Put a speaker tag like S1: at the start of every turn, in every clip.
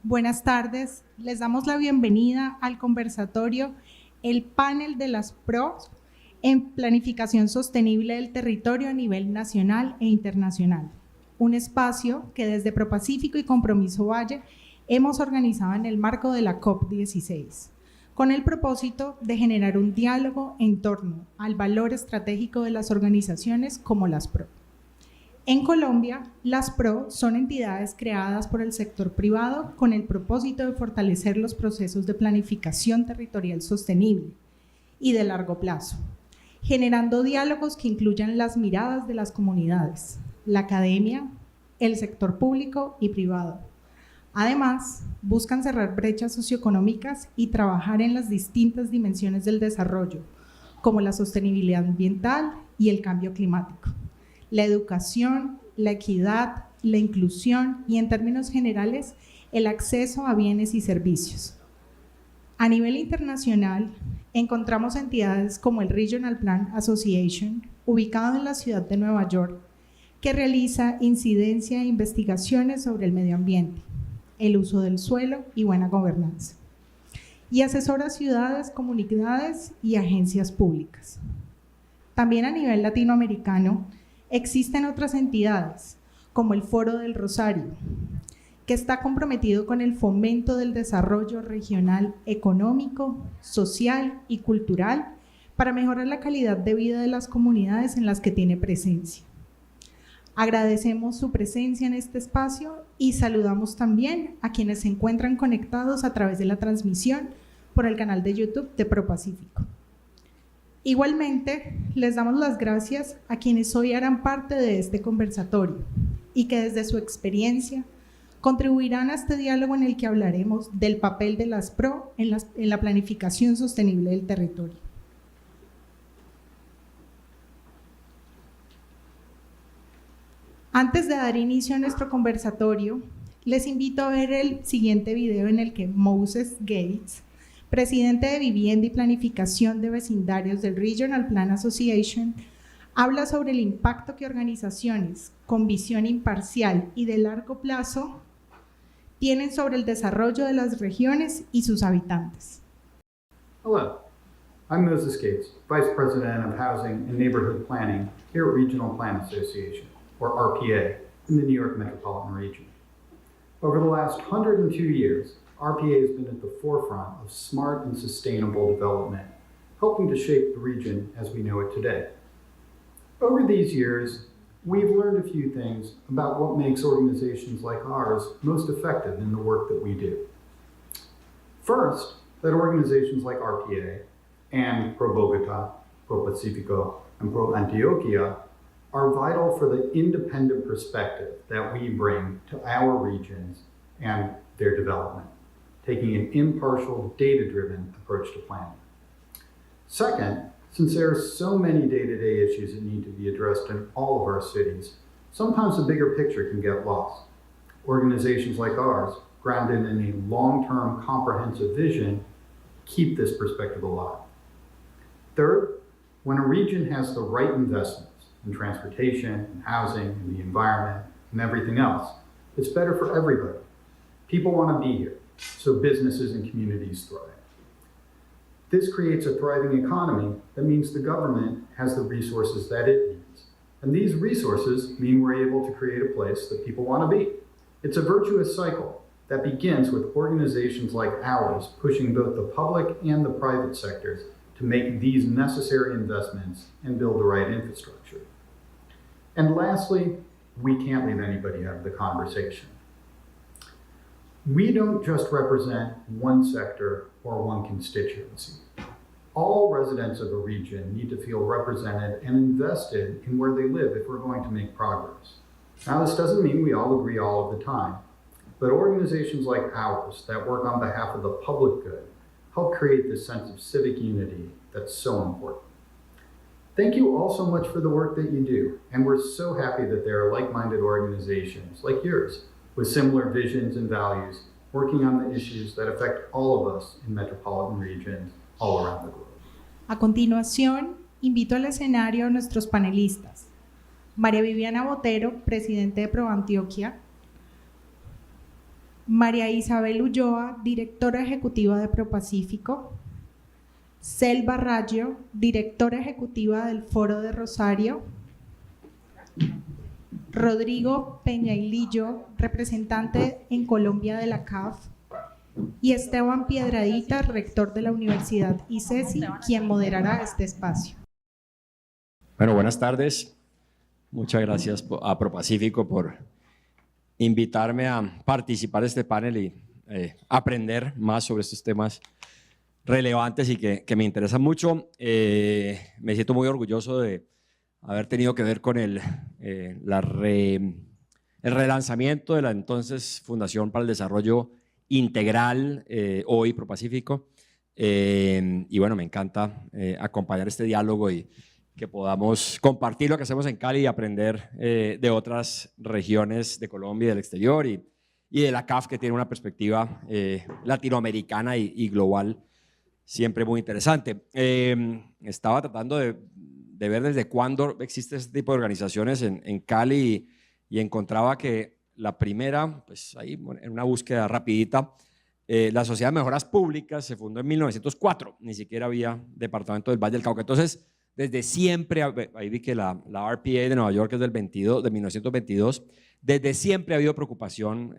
S1: Buenas tardes, les damos la bienvenida al conversatorio El panel de las PRO en planificación sostenible del territorio a nivel nacional e internacional. Un espacio que desde ProPacífico y Compromiso Valle hemos organizado en el marco de la COP16, con el propósito de generar un diálogo en torno al valor estratégico de las organizaciones como las PRO. En Colombia, las PRO son entidades creadas por el sector privado con el propósito de fortalecer los procesos de planificación territorial sostenible y de largo plazo, generando diálogos que incluyan las miradas de las comunidades, la academia, el sector público y privado. Además, buscan cerrar brechas socioeconómicas y trabajar en las distintas dimensiones del desarrollo, como la sostenibilidad ambiental y el cambio climático, la educación, la equidad, la inclusión y, en términos generales, el acceso a bienes y servicios. A nivel internacional, encontramos entidades como el Regional Plan Association, ubicado en la ciudad de Nueva York, que realiza incidencia e investigaciones sobre el medio ambiente, el uso del suelo y buena gobernanza, y asesora ciudades, comunidades y agencias públicas. También a nivel latinoamericano existen otras entidades, como el Foro del Rosario, que está comprometido con el fomento del desarrollo regional económico, social y cultural para mejorar la calidad de vida de las comunidades en las que tiene presencia. Agradecemos su presencia en este espacio y saludamos también a quienes se encuentran conectados a través de la transmisión por el canal de YouTube de ProPacífico. Igualmente, les damos las gracias a quienes hoy harán parte de este conversatorio y que desde su experiencia contribuirán a este diálogo en el que hablaremos del papel de las PRO en la planificación sostenible del territorio. Antes de dar inicio a nuestro conversatorio, les invito a ver el siguiente video en el que Moses Gates, presidente de Vivienda y Planificación de Vecindarios del Regional Plan Association, habla sobre el impacto que organizaciones con visión imparcial y de largo plazo tienen sobre el desarrollo de las regiones y sus habitantes.
S2: Hello, I'm Moses Gates, Vice President of Housing and Neighborhood Planning here at Regional Plan Association, or RPA, in the New York metropolitan region. Over the last 102 years, RPA has been at the forefront of smart and sustainable development, helping to shape the region as we know it today. Over these years, we've learned a few things about what makes organizations like ours most effective in the work that we do. First, that organizations like RPA and Pro Bogota, Pro Pacifico, and Pro Antioquia are vital for the independent perspective that we bring to our regions and their development, taking an impartial, data-driven approach to planning. Second, since there are so many day-to-day issues that need to be addressed in all of our cities, sometimes the bigger picture can get lost. Organizations like ours, grounded in a long-term comprehensive vision, keep this perspective alive. Third, when a region has the right investments in transportation, in housing, in the environment, and everything else, it's better for everybody. People want to be here, so businesses and communities thrive. This creates a thriving economy that means the government has the resources that it needs. And these resources mean we're able to create a place that people want to be. It's a virtuous cycle that begins with organizations like ours pushing both the public and the private sectors to make these necessary investments and build the right infrastructure. And lastly, we can't leave anybody out of the conversation. We don't just represent one sector or one constituency. All residents of a region need to feel represented and invested in where they live if we're going to make progress. Now, this doesn't mean we all agree all of the time, but organizations like ours that work on behalf of the public good help create this sense of civic unity that's so important. Thank you all so much for the work that you do, and we're so happy that there are like-minded organizations like yours with similar visions and values working on the issues that affect all of us in metropolitan regions all around the globe.
S1: A continuación, invito al escenario a nuestros panelistas. María Viviana Botero, presidente de ProAntioquia. María Isabel Ulloa, directora ejecutiva de ProPacífico. Selva Raggio, directora ejecutiva del Foro de Rosario. Rodrigo Peñailillo, representante en Colombia de la CAF. Y Esteban Piedradita, rector de la Universidad ICESI, quien moderará este espacio.
S3: Bueno, buenas tardes. Muchas gracias a ProPacífico por invitarme a participar de este panel y aprender más sobre estos temas relevantes y que me interesan mucho. Me siento muy orgulloso de haber tenido que ver con el relanzamiento de la entonces Fundación para el Desarrollo Integral, hoy ProPacífico. Y bueno, me encanta acompañar este diálogo y que podamos compartir lo que hacemos en Cali y aprender de otras regiones de Colombia y del exterior y de la CAF, que tiene una perspectiva latinoamericana y global siempre muy interesante. Estaba tratando de ver desde cuándo existe este tipo de organizaciones en Cali y encontraba que la primera, pues ahí en una búsqueda rapidita, la Sociedad de Mejoras Públicas se fundó en 1904, ni siquiera había departamento del Valle del Cauca. Entonces, desde siempre, ahí vi que la RPA de Nueva York es de 1922, desde siempre ha habido preocupación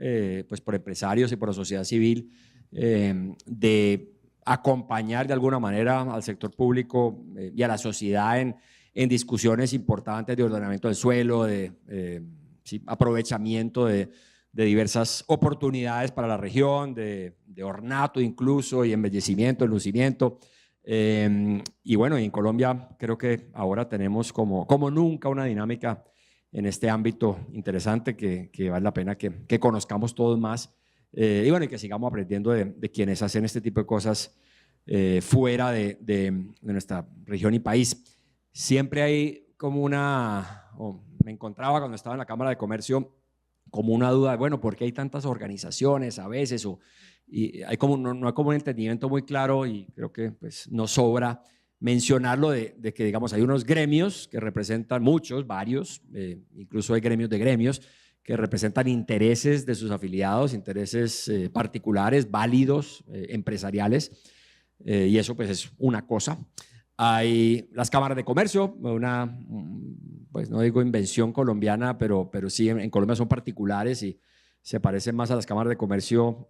S3: pues por empresarios y por la sociedad civil de acompañar de alguna manera al sector público y a la sociedad en discusiones importantes de ordenamiento del suelo, de aprovechamiento de diversas oportunidades para la región, de ornato incluso y embellecimiento, lucimiento. Y bueno, en Colombia creo que ahora tenemos como nunca una dinámica en este ámbito interesante que vale la pena que conozcamos todos más y bueno, y que sigamos aprendiendo de quienes hacen este tipo de cosas fuera de nuestra región y país. Siempre hay como me encontraba cuando estaba en la Cámara de Comercio como una duda de, bueno, ¿por qué hay tantas organizaciones a veces? Y hay como, no hay como un entendimiento muy claro y creo que pues nos sobra mencionarlo de que digamos hay unos gremios que representan varios, incluso hay gremios de gremios que representan intereses de sus afiliados, intereses particulares, válidos, empresariales, y eso pues es una cosa. Hay las cámaras de comercio, pues no digo invención colombiana, pero sí en Colombia son particulares y se parecen más a las cámaras de comercio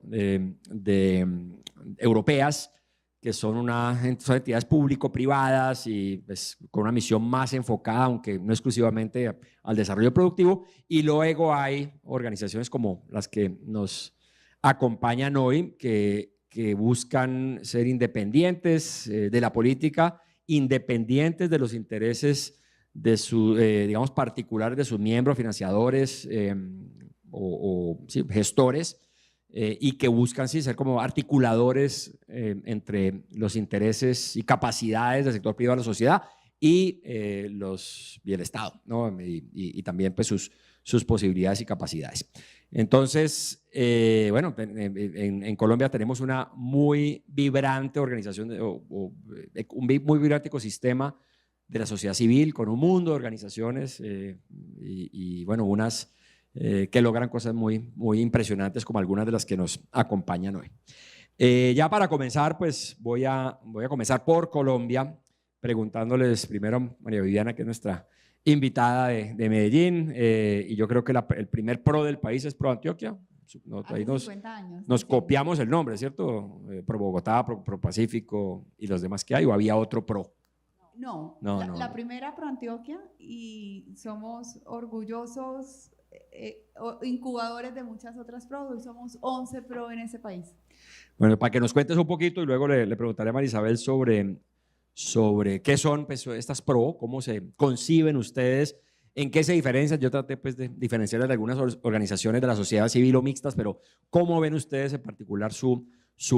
S3: europeas, que son entidades público-privadas y pues, con una misión más enfocada, aunque no exclusivamente al desarrollo productivo. Y luego hay organizaciones como las que nos acompañan hoy, que buscan ser independientes de la política, independientes de los intereses de digamos, particulares de sus miembros, financiadores sí, gestores, y que buscan sí, ser como articuladores entre los intereses y capacidades del sector privado de la sociedad y el Estado, ¿no? Y también pues, sus posibilidades y capacidades. Entonces, bueno, en Colombia tenemos una muy vibrante organización, un muy vibrante ecosistema de la sociedad civil, con un mundo de organizaciones y bueno, unas que logran cosas muy, muy impresionantes como algunas de las que nos acompañan hoy. Ya para comenzar, pues voy a comenzar por Colombia, preguntándoles primero a María Viviana, que es nuestra invitada de Medellín, y yo creo que el primer PRO del país es Pro Antioquia. Ahí nos copiamos el nombre, ¿cierto? Pro Bogotá, Pro Pacífico y los demás que hay, ¿o había otro PRO?
S4: No, la primera Pro Antioquia, y somos orgullosos incubadores de muchas otras PRO, y somos 11 PRO en ese país.
S3: Bueno, para que nos cuentes un poquito y luego le preguntaré a María Isabel sobre qué son pues, estas PRO, cómo se conciben ustedes, en qué se diferencian. Yo traté pues, de diferenciar de algunas organizaciones de la sociedad civil o mixtas, pero cómo ven ustedes en particular su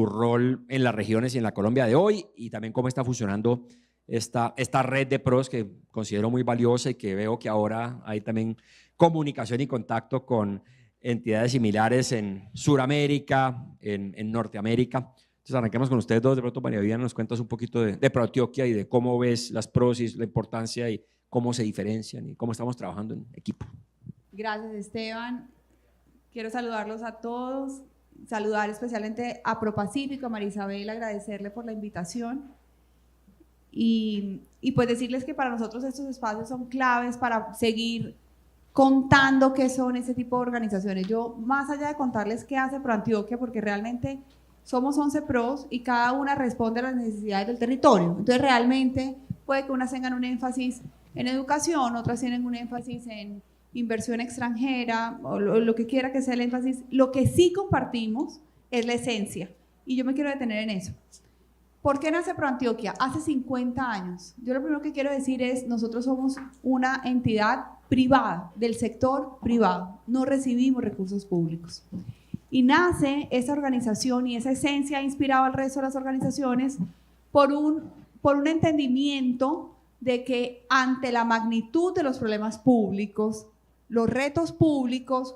S3: rol en las regiones y en la Colombia de hoy, y también cómo está funcionando esta red de PROs que considero muy valiosa y que veo que ahora hay también comunicación y contacto con entidades similares en Suramérica, en Norteamérica. Entonces arranquemos con ustedes dos. De pronto María Viviana nos cuentas un poquito de Pro Antioquia y de cómo ves las PROs y la importancia y cómo se diferencian y cómo estamos trabajando en equipo.
S4: Gracias, Esteban. Quiero saludarlos a todos. saludar especialmente a ProPacífico, a María Isabel, agradecerle por la invitación y pues decirles que para nosotros estos espacios son claves para seguir contando qué son ese tipo de organizaciones. Yo, más allá de contarles qué hace ProAntioquia, porque realmente somos 11 pros y cada una responde a las necesidades del territorio. Entonces, realmente puede que unas tengan un énfasis en educación, otras tienen un énfasis en inversión extranjera, o lo que quiera que sea el énfasis. Lo que sí compartimos es la esencia, y yo me quiero detener en eso. ¿Por qué nace ProAntioquia? Hace 50 años. Yo lo primero que quiero decir es, nosotros somos una entidad privada, del sector privado, no recibimos recursos públicos. Y nace esa organización y esa esencia ha inspirado al resto de las organizaciones por un entendimiento de que ante la magnitud de los problemas públicos, los retos públicos,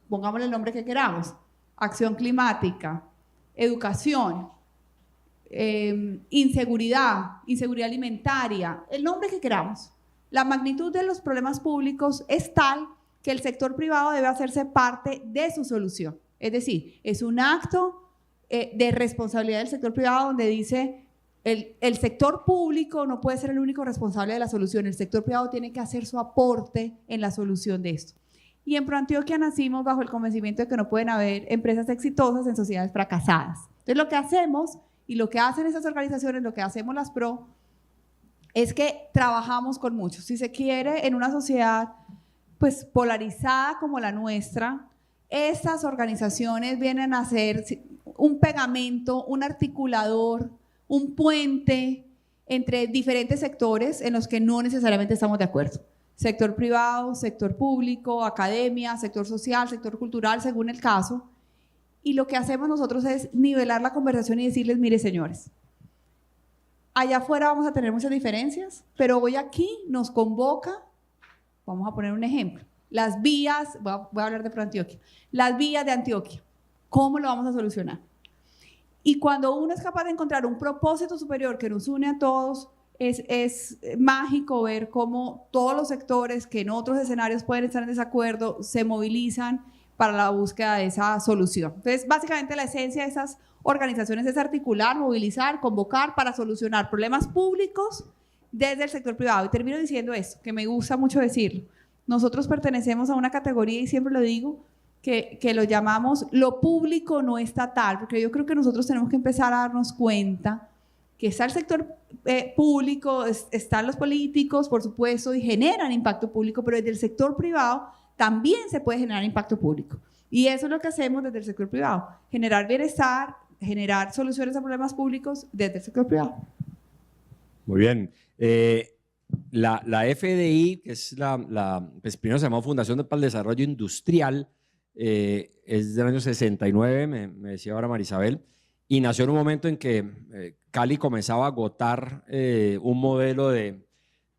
S4: pongámosle el nombre que queramos, acción climática, educación, inseguridad alimentaria, el nombre que queramos, la magnitud de los problemas públicos es tal que el sector privado debe hacerse parte de su solución. Es decir, es un acto de responsabilidad del sector privado donde dice el sector público no puede ser el único responsable de la solución, el sector privado tiene que hacer su aporte en la solución de esto. Y en ProAntioquia nacimos bajo el convencimiento de que no pueden haber empresas exitosas en sociedades fracasadas. Entonces lo que hacemos y lo que hacen esas organizaciones, lo que hacemos las PRO, es que trabajamos con muchos. Si se quiere, en una sociedad pues polarizada como la nuestra, estas organizaciones vienen a ser un pegamento, un articulador, un puente entre diferentes sectores en los que no necesariamente estamos de acuerdo. Sector privado, sector público, academia, sector social, sector cultural, según el caso. Y lo que hacemos nosotros es nivelar la conversación y decirles, mire señores, allá afuera vamos a tener muchas diferencias, pero hoy aquí nos convoca, vamos a poner un ejemplo, las vías, voy a hablar de ProAntioquia, las vías de Antioquia, ¿cómo lo vamos a solucionar? Y cuando uno es capaz de encontrar un propósito superior que nos une a todos, es mágico ver cómo todos los sectores que en otros escenarios pueden estar en desacuerdo se movilizan para la búsqueda de esa solución. Entonces, básicamente la esencia de esas organizaciones es articular, movilizar, convocar para solucionar problemas públicos desde el sector privado. Y termino diciendo esto, que me gusta mucho decirlo. Nosotros pertenecemos a una categoría, y siempre lo digo, que lo llamamos lo público no estatal, porque yo creo que nosotros tenemos que empezar a darnos cuenta que está el sector público, están los políticos, por supuesto, y generan impacto público, pero desde el sector privado también se puede generar impacto público. Y eso es lo que hacemos desde el sector privado, generar bienestar, generar soluciones a problemas públicos desde el sector privado.
S3: Muy bien. La FDI, que es pues primero se llamó Fundación para el Desarrollo Industrial, es del año 69, me decía ahora María Isabel, y nació en un momento en que Cali comenzaba a agotar un modelo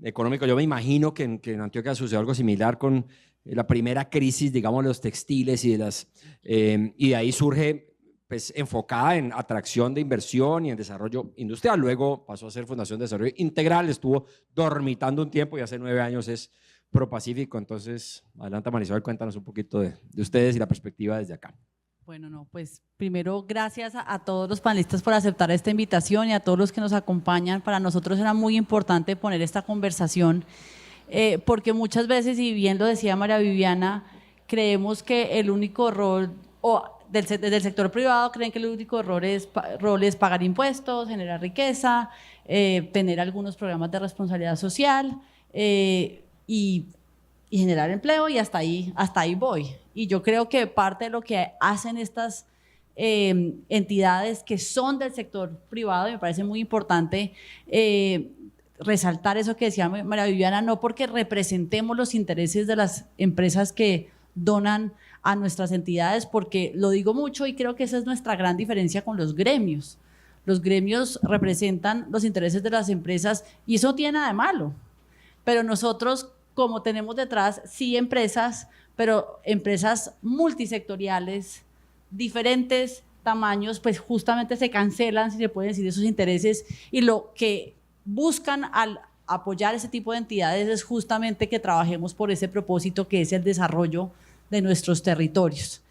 S3: económico. Yo me imagino que en Antioquia sucedió algo similar con la primera crisis, digamos, de los textiles y de ahí surge pues enfocada en atracción de inversión y en desarrollo industrial. Luego pasó a ser Fundación de Desarrollo Integral, estuvo dormitando un tiempo y hace 9 años es ProPacífico. Entonces, adelante María Isabel, cuéntanos un poquito de ustedes y la perspectiva desde acá.
S5: Bueno, no, pues primero gracias a todos los panelistas por aceptar esta invitación y a todos los que nos acompañan. Para nosotros era muy importante poner esta conversación porque muchas veces, y bien lo decía María Viviana, creemos que el único rol, desde el sector privado creen que el único rol es pagar impuestos, generar riqueza, tener algunos programas de responsabilidad social y generar empleo, y hasta ahí voy. Y yo creo que parte de lo que hacen estas entidades que son del sector privado, y me parece muy importante resaltar eso que decía María Viviana, no porque representemos los intereses de las empresas que donan a nuestras entidades, porque lo digo mucho y creo que esa es nuestra gran diferencia con los gremios. Los gremios representan los intereses de las empresas y eso no tiene nada de malo, pero nosotros, como tenemos detrás, sí empresas, pero empresas multisectoriales, diferentes tamaños, pues justamente se cancelan, si se puede decir, esos intereses, y lo que buscan al apoyar ese tipo de entidades es justamente que trabajemos por ese propósito que es el desarrollo de nuestros territorios.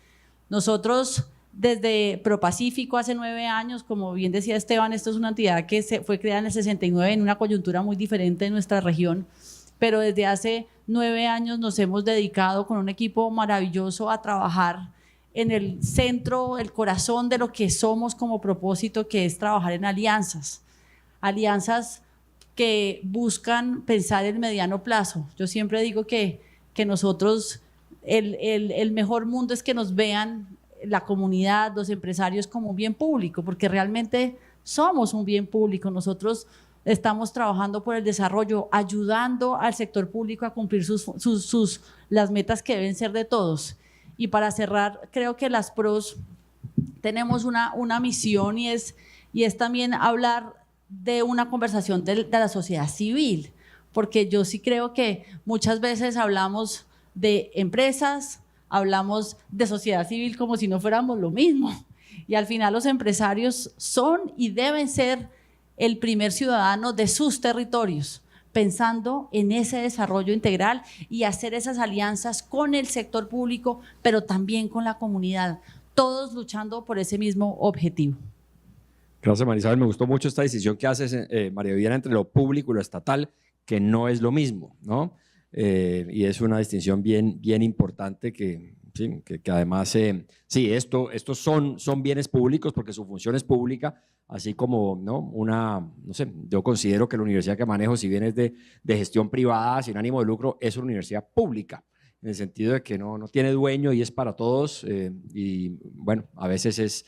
S5: Nosotros desde ProPacífico hace 9 años, como bien decía Esteban, esto es una entidad que fue creada en el 69 en una coyuntura muy diferente en nuestra región, pero desde hace 9 años nos hemos dedicado con un equipo maravilloso a trabajar en el centro, el corazón de lo que somos como propósito, que es trabajar en alianzas que buscan pensar en mediano plazo. Yo siempre digo que nosotros, el mejor mundo es que nos vean la comunidad, los empresarios como un bien público, porque realmente somos un bien público. Nosotros estamos trabajando por el desarrollo, ayudando al sector público a cumplir las metas que deben ser de todos. Y para cerrar, creo que las PROS tenemos una misión y es también hablar de una conversación de la sociedad civil, porque yo sí creo que muchas veces hablamos de empresas, hablamos de sociedad civil como si no fuéramos lo mismo, y al final los empresarios son y deben ser el primer ciudadano de sus territorios, pensando en ese desarrollo integral y hacer esas alianzas con el sector público, pero también con la comunidad, todos luchando por ese mismo objetivo.
S3: Gracias, Marisabel. Me gustó mucho esta decisión que haces, María Viviana, entre lo público y lo estatal, que no es lo mismo, ¿no? Y es una distinción bien importante que además, sí, estos son bienes públicos porque su función es pública, así como, ¿no? No sé, yo considero que la universidad que manejo, si bien es de gestión privada, sin ánimo de lucro, es una universidad pública, en el sentido de que no tiene dueño y es para todos, y bueno, a veces es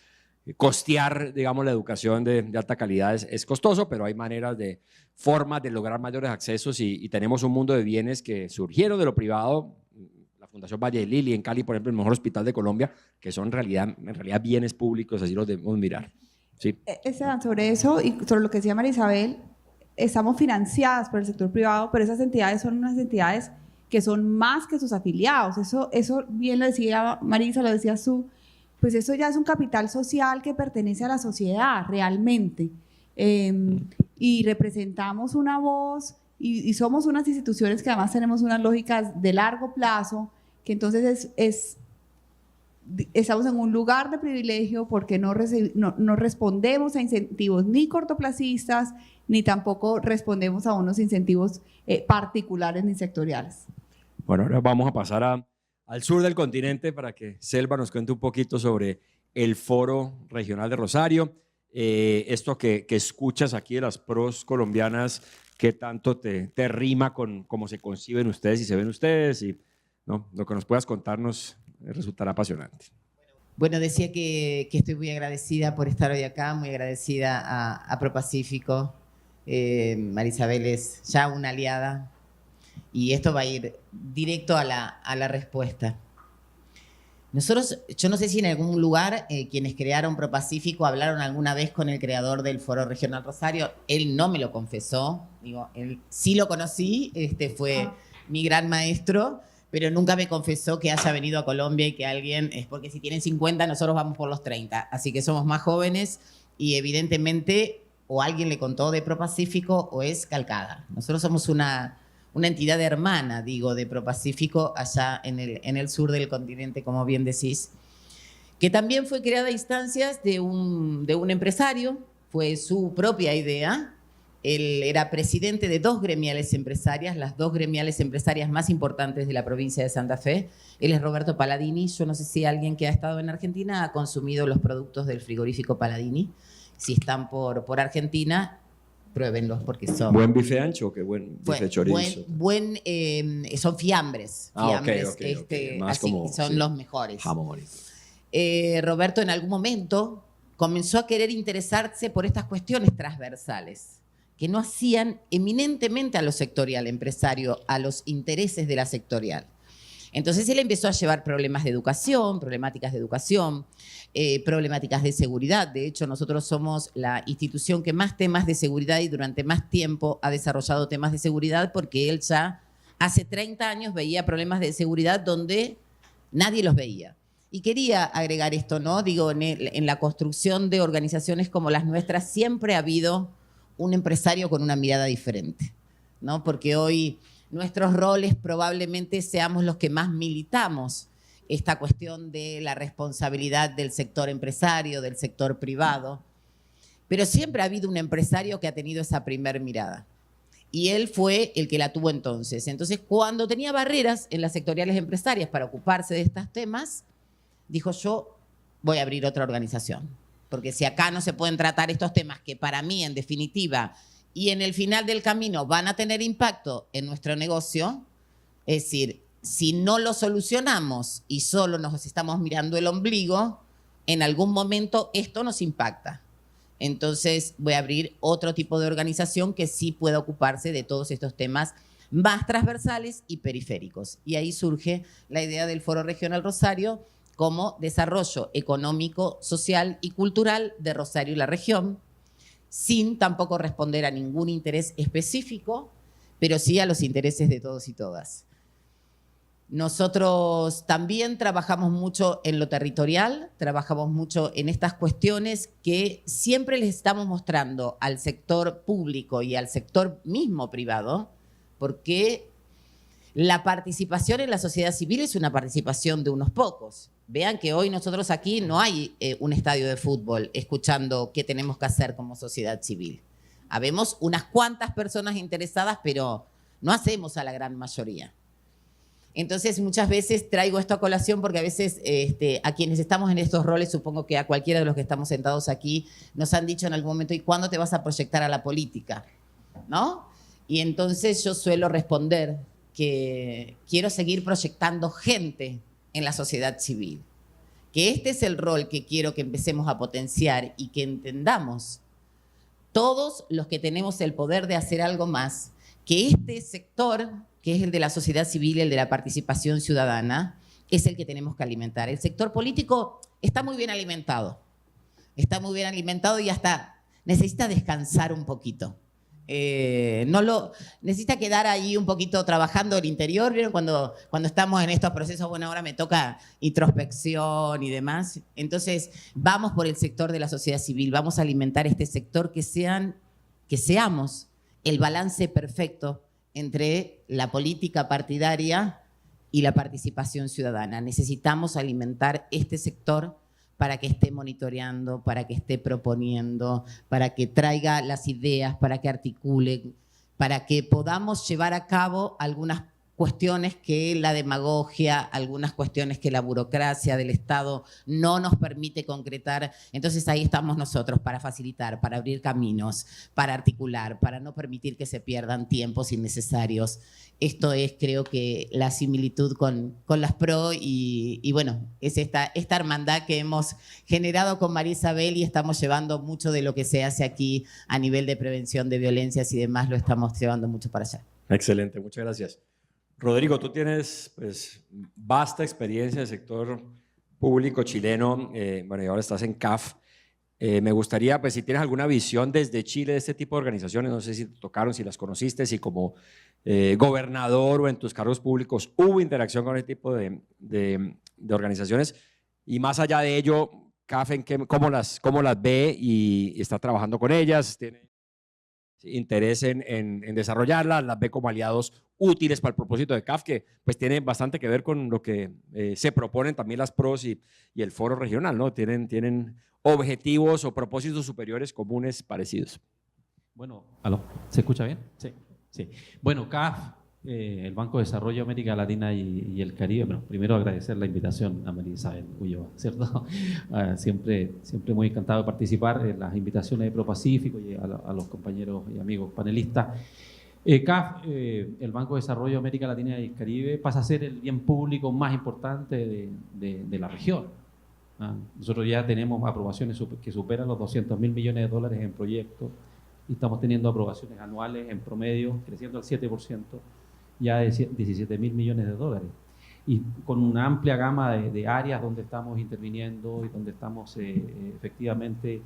S3: costear, digamos, la educación de alta calidad es costoso, pero hay formas de lograr mayores accesos y tenemos un mundo de bienes que surgieron de lo privado. La Fundación Valle de Lili en Cali, por ejemplo, el mejor hospital de Colombia, que son en realidad bienes públicos, así los debemos mirar. Sí.
S4: Esteban, sobre eso y sobre lo que decía María Isabel, estamos financiadas por el sector privado, pero esas entidades son unas entidades que son más que sus afiliados. Eso bien lo decía Marisa, lo decía Su, pues eso ya es un capital social que pertenece a la sociedad realmente. Y representamos una voz y somos unas instituciones que además tenemos unas lógicas de largo plazo, que entonces estamos en un lugar de privilegio porque no respondemos a incentivos ni cortoplacistas, ni tampoco respondemos a unos incentivos particulares ni sectoriales.
S3: Bueno, ahora vamos a pasar al sur del continente para que Selva nos cuente un poquito sobre el Foro Regional de Rosario. Esto que escuchas aquí de las PROS colombianas, ¿qué tanto te rima con cómo se conciben ustedes y se ven ustedes? Y ¿no? Lo que nos puedas contarnos resultará apasionante.
S6: Bueno, decía que estoy muy agradecida por estar hoy acá, muy agradecida a ProPacífico. Marisabel es ya una aliada y esto va a ir directo a la respuesta. Nosotros, yo no sé si en algún lugar quienes crearon ProPacífico hablaron alguna vez con el creador del Foro Regional Rosario. Él no me lo confesó, digo, él sí lo conocí, fue mi gran maestro, pero nunca me confesó que haya venido a Colombia y que alguien, es porque si tienen 50, nosotros vamos por los 30, así que somos más jóvenes y evidentemente o alguien le contó de ProPacífico o es calcada. Nosotros somos una entidad hermana, digo, de ProPacífico allá en el sur del continente, como bien decís, que también fue creada a instancias de un empresario, fue su propia idea. Él era presidente de 2 gremiales empresarias, las 2 gremiales empresarias más importantes de la provincia de Santa Fe. Él es Roberto Palladini. Yo no sé si alguien que ha estado en Argentina ha consumido los productos del frigorífico Palladini. Si están por Argentina, pruébenlos porque son...
S3: ¿Buen bife ancho o qué buen bife de chorizo?
S6: Son fiambres. Fiambres,
S3: okay. Más
S6: así,
S3: como,
S6: son los mejores.
S3: Jamón.
S6: Roberto en algún momento comenzó a querer interesarse por estas cuestiones transversales que no hacían eminentemente a lo sectorial empresario, a los intereses de la sectorial. Entonces él empezó a llevar problemáticas de educación, problemáticas de seguridad. De hecho, nosotros somos la institución que más temas de seguridad y durante más tiempo ha desarrollado temas de seguridad porque él ya hace 30 años veía problemas de seguridad donde nadie los veía. Y quería agregar esto, ¿no? Digo, en la construcción de organizaciones como las nuestras siempre ha habido un empresario con una mirada diferente, ¿no? Porque hoy nuestros roles probablemente seamos los que más militamos esta cuestión de la responsabilidad del sector empresario, del sector privado, pero siempre ha habido un empresario que ha tenido esa primer mirada. Y él fue el que la tuvo entonces. Entonces, cuando tenía barreras en las sectoriales empresarias para ocuparse de estos temas, dijo: yo voy a abrir otra organización. Porque si acá no se pueden tratar estos temas que para mí, en definitiva, y en el final del camino van a tener impacto en nuestro negocio, es decir, si no lo solucionamos y solo nos estamos mirando el ombligo, en algún momento esto nos impacta. Entonces voy a abrir otro tipo de organización que sí pueda ocuparse de todos estos temas más transversales y periféricos. Y ahí surge la idea del Foro Regional Rosario como desarrollo económico, social y cultural de Rosario y la región, sin tampoco responder a ningún interés específico, pero sí a los intereses de todos y todas. Nosotros también trabajamos mucho en lo territorial, trabajamos mucho en estas cuestiones que siempre les estamos mostrando al sector público y al sector mismo privado, porque la participación en la sociedad civil es una participación de unos pocos. Vean que hoy nosotros aquí no hay un estadio de fútbol escuchando qué tenemos que hacer como sociedad civil. Habemos unas cuantas personas interesadas, pero no hacemos a la gran mayoría. Entonces, muchas veces traigo esto a colación porque a veces a quienes estamos en estos roles, supongo que a cualquiera de los que estamos sentados aquí, nos han dicho en algún momento: ¿y cuándo te vas a proyectar a la política? ¿No? Y entonces yo suelo responder que quiero seguir proyectando gente en la sociedad civil, que este es el rol que quiero que empecemos a potenciar y que entendamos todos los que tenemos el poder de hacer algo más, que este sector, que es el de la sociedad civil, el de la participación ciudadana, es el que tenemos que alimentar. El sector político está muy bien alimentado y hasta necesita descansar un poquito. Necesita quedar ahí un poquito trabajando el interior. ¿Vieron cuando estamos en estos procesos? Bueno, ahora me toca introspección y demás. Entonces, vamos por el sector de la sociedad civil, vamos a alimentar este sector, que seamos el balance perfecto entre la política partidaria y la participación ciudadana. Necesitamos alimentar este sector para que esté monitoreando, para que esté proponiendo, para que traiga las ideas, para que articule, para que podamos llevar a cabo algunas cuestiones que la demagogia, algunas cuestiones que la burocracia del Estado no nos permite concretar. Entonces ahí estamos nosotros para facilitar, para abrir caminos, para articular, para no permitir que se pierdan tiempos innecesarios. Esto es, creo que, la similitud con las PRO y bueno, es esta hermandad que hemos generado con María Isabel, y estamos llevando mucho de lo que se hace aquí a nivel de prevención de violencias y demás, lo estamos llevando mucho para allá.
S3: Excelente, muchas gracias. Rodrigo, tú tienes pues vasta experiencia en el sector público chileno, bueno, y ahora estás en CAF. Me gustaría, pues, si tienes alguna visión desde Chile de este tipo de organizaciones, no sé si te tocaron, si las conociste, si como gobernador o en tus cargos públicos hubo interacción con este tipo de organizaciones, y más allá de ello, CAF, ¿cómo las ve y está trabajando con ellas? ¿Tiene interés en desarrollarlas? ¿Las ve como aliados útiles para el propósito de CAF, que pues tiene bastante que ver con lo que se proponen también las PROS y el foro regional, ¿no? Tienen objetivos o propósitos superiores comunes parecidos.
S7: Bueno, ¿aló? ¿Se escucha bien? Sí. Bueno, CAF, el Banco de Desarrollo América Latina y el Caribe, bueno, primero agradecer la invitación a María Isabel Ulloa, ¿cierto? Siempre muy encantado de participar en las invitaciones de ProPacífico y a los compañeros y amigos panelistas. CAF, el Banco de Desarrollo América Latina y el Caribe, pasa a ser el bien público más importante de la región. Nosotros ya tenemos aprobaciones que superan los $200.000 millones en proyectos, y estamos teniendo aprobaciones anuales en promedio, creciendo al 7%, ya de $17.000 millones, y con una amplia gama de áreas donde estamos interviniendo y donde estamos efectivamente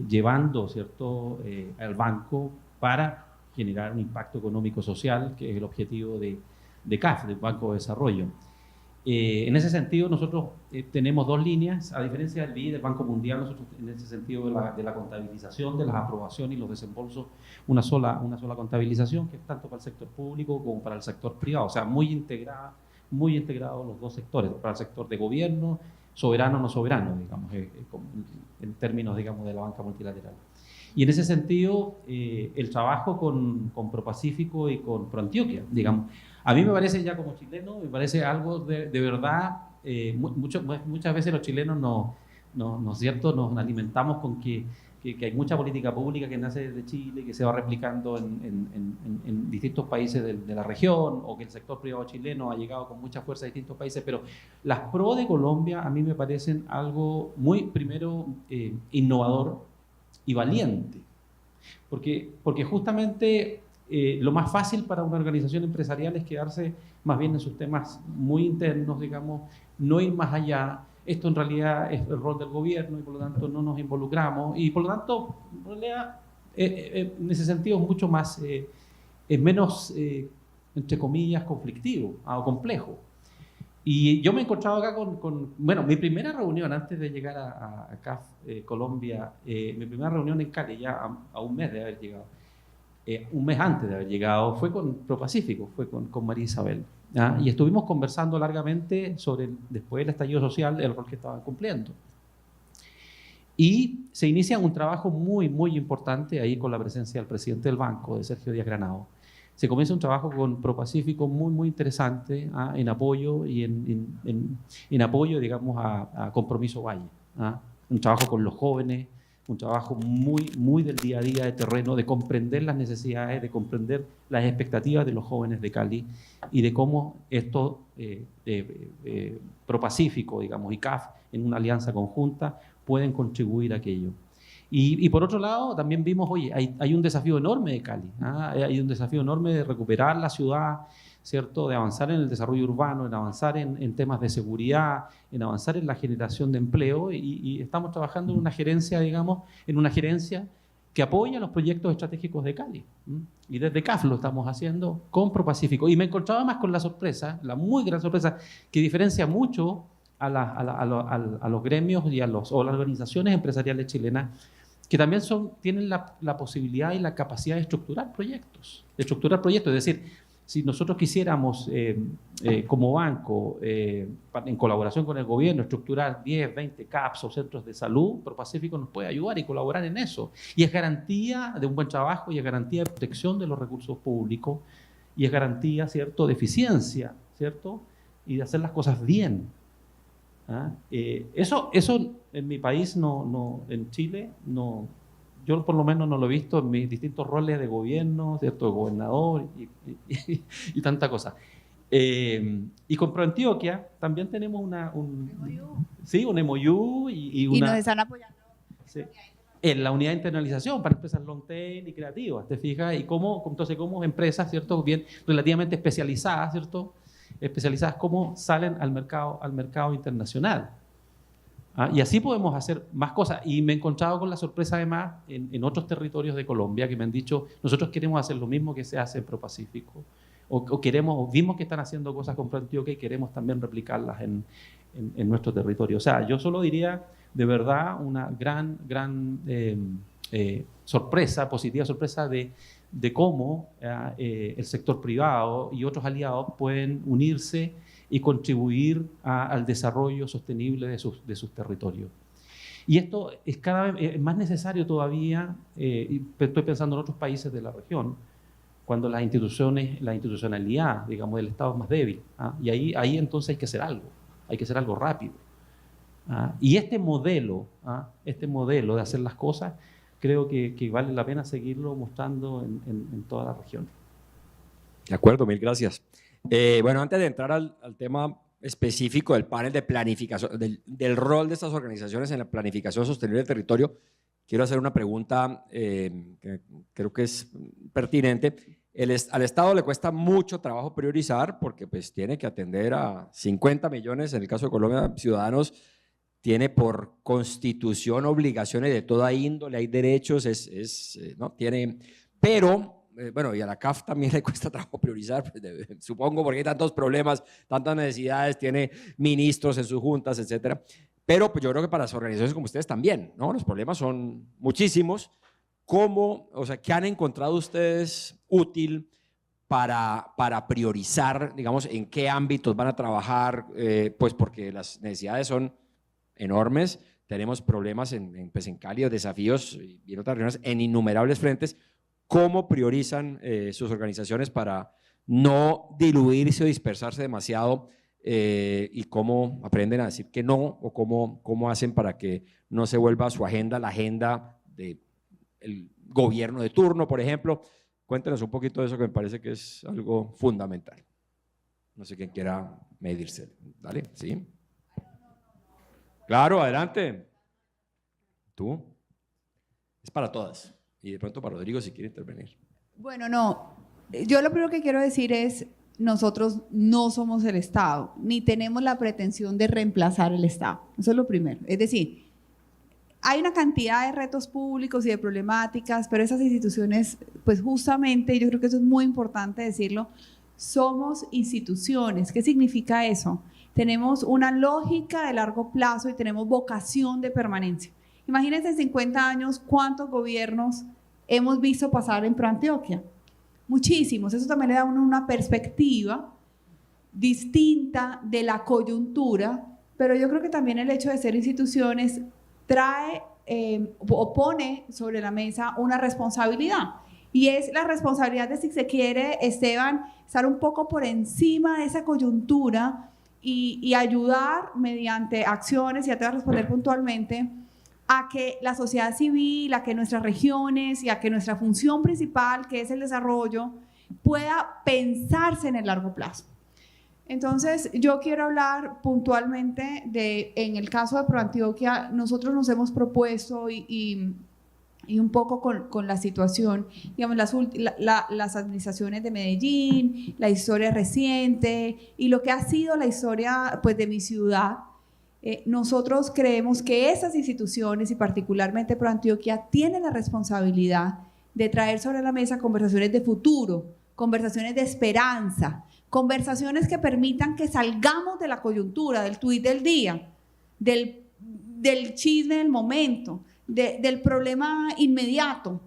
S7: llevando, ¿cierto?, al banco para generar un impacto económico-social, que es el objetivo de CAF, del Banco de Desarrollo. En ese sentido, nosotros tenemos dos líneas, a diferencia del BID, del Banco Mundial. Nosotros, en ese sentido de la contabilización de las aprobaciones y los desembolsos, una sola contabilización, que es tanto para el sector público como para el sector privado, o sea, muy integrada, muy integrados los dos sectores, para el sector de gobierno, soberano o no soberano, digamos, en términos, digamos, de la banca multilateral. Y en ese sentido, el trabajo con ProPacífico y con ProAntioquia, digamos, a mí me parece, ya como chileno, me parece algo de verdad, muchas veces los chilenos nos alimentamos con que hay mucha política pública que nace desde Chile, que se va replicando en distintos países de la región, o que el sector privado chileno ha llegado con mucha fuerza a distintos países, pero las PRO de Colombia a mí me parecen algo muy, primero, innovador y valiente, porque justamente lo más fácil para una organización empresarial es quedarse más bien en sus temas muy internos, digamos, no ir más allá. Esto en realidad es el rol del gobierno y por lo tanto no nos involucramos y por lo tanto en realidad en ese sentido es mucho más, es menos, entre comillas, conflictivo o complejo. Y yo me he encontrado acá bueno, mi primera reunión antes de llegar a CAF Colombia, mi primera reunión en Cali, ya a un mes de haber llegado, un mes antes de haber llegado, fue con ProPacífico, fue con María Isabel. ¿Ah? Y estuvimos conversando largamente sobre, después del estallido social, el rol que estaban cumpliendo. Y se inicia un trabajo muy, muy importante ahí con la presencia del presidente del banco, de Sergio Díaz Granado. Se comienza un trabajo con ProPacífico muy, muy interesante, en apoyo y en apoyo, digamos, a Compromiso Valle. Un trabajo con los jóvenes, un trabajo muy, muy del día a día de terreno, de comprender las necesidades, de comprender las expectativas de los jóvenes de Cali y de cómo esto, ProPacífico, digamos, y CAF, en una alianza conjunta, pueden contribuir a aquello. Y por otro lado, también vimos, oye, hay un desafío enorme de Cali, hay un desafío enorme de recuperar la ciudad, ¿cierto? De avanzar en el desarrollo urbano, en avanzar en temas de seguridad, en avanzar en la generación de empleo y estamos trabajando en una gerencia, digamos, en una gerencia que apoya los proyectos estratégicos de Cali. Y desde CAF lo estamos haciendo con ProPacífico. Y me encontraba más con la sorpresa, la muy gran sorpresa, que diferencia mucho a los gremios y o las organizaciones empresariales chilenas, que también tienen la posibilidad y la capacidad de estructurar proyectos. Es decir, si nosotros quisiéramos, como banco, en colaboración con el gobierno, estructurar 10, 20 CAPs o centros de salud, ProPacífico nos puede ayudar y colaborar en eso. Y es garantía de un buen trabajo y es garantía de protección de los recursos públicos y es garantía, ¿cierto?, de eficiencia, ¿cierto?, y de hacer las cosas bien. Eso en mi país, en Chile, no. Yo por lo menos no lo he visto en mis distintos roles de gobierno, ¿cierto?, de gobernador y tanta cosa. Y con ProAntioquia también tenemos un MOU y
S4: nos están apoyando.
S7: Sí, en la unidad de internalización para empresas long tail y creativas, ¿te fijas? Y entonces cómo empresas, ¿cierto?, bien relativamente especializadas, ¿cierto?, cómo salen al mercado internacional. Y así podemos hacer más cosas. Y me he encontrado con la sorpresa además en otros territorios de Colombia que me han dicho, nosotros queremos hacer lo mismo que se hace en ProPacífico, o vimos que están haciendo cosas con ProAntioquia y queremos también replicarlas en nuestro territorio. O sea, yo solo diría, de verdad, una gran sorpresa, positiva sorpresa de cómo el sector privado y otros aliados pueden unirse y contribuir al desarrollo sostenible de sus territorios. Y esto es cada vez más necesario todavía, y estoy pensando en otros países de la región, cuando la institucionalidad, digamos, del Estado es más débil. Y ahí entonces hay que hacer algo rápido. Y este modelo de hacer las cosas, creo que vale la pena seguirlo mostrando en toda la región.
S3: De acuerdo, mil gracias. Bueno, antes de entrar al tema específico del panel de planificación, del rol de estas organizaciones en la planificación sostenible del territorio, quiero hacer una pregunta que creo que es pertinente. Al Estado le cuesta mucho trabajo priorizar porque pues, tiene que atender a 50 millones, en el caso de Colombia, ciudadanos, tiene por constitución obligaciones de toda índole, hay derechos, ¿no? Pero bueno, y a la CAF también le cuesta trabajo priorizar, supongo, porque hay tantos problemas, tantas necesidades, tiene ministros en sus juntas, etcétera. Pero pues, yo creo que para las organizaciones como ustedes también, ¿no? Los problemas son muchísimos. ¿Qué han encontrado ustedes útil para priorizar, digamos, en qué ámbitos van a trabajar, pues porque las necesidades son enormes, tenemos problemas pues en Cali, desafíos y en otras regiones en innumerables frentes. ¿Cómo priorizan sus organizaciones para no diluirse o dispersarse demasiado y cómo aprenden a decir que no o cómo hacen para que no se vuelva su agenda la agenda del gobierno de turno, por ejemplo? Cuéntenos un poquito de eso, que me parece que es algo fundamental. No sé quién quiera medirse. Dale, ¿sí? Claro, adelante. ¿Tú? Es para todas. Y de pronto para Rodrigo si quiere intervenir.
S4: Bueno, no. Yo lo primero que quiero decir es, nosotros no somos el Estado, ni tenemos la pretensión de reemplazar el Estado. Eso es lo primero. Es decir, hay una cantidad de retos públicos y de problemáticas, pero esas instituciones, pues justamente, yo creo que eso es muy importante decirlo, somos instituciones. ¿Qué significa eso? Tenemos una lógica de largo plazo y tenemos vocación de permanencia. Imagínense en 50 años cuántos gobiernos hemos visto pasar en ProAntioquia. Muchísimos. Eso también le da a uno una perspectiva distinta de la coyuntura, pero yo creo que también el hecho de ser instituciones trae o pone sobre la mesa una responsabilidad, y es la responsabilidad de, si se quiere, Esteban, estar un poco por encima de esa coyuntura y ayudar mediante acciones, ya te voy a responder puntualmente, a que la sociedad civil, a que nuestras regiones y a que nuestra función principal, que es el desarrollo, pueda pensarse en el largo plazo. Entonces, yo quiero hablar puntualmente de, en el caso de ProAntioquia, nosotros nos hemos propuesto y un poco con la situación, digamos, las administraciones de Medellín, la historia reciente y lo que ha sido la historia, pues, de mi ciudad. Nosotros creemos que esas instituciones y particularmente ProAntioquia tienen la responsabilidad de traer sobre la mesa conversaciones de futuro, conversaciones de esperanza, conversaciones que permitan que salgamos de la coyuntura, del tuit del día, del chisme del momento, del problema inmediato.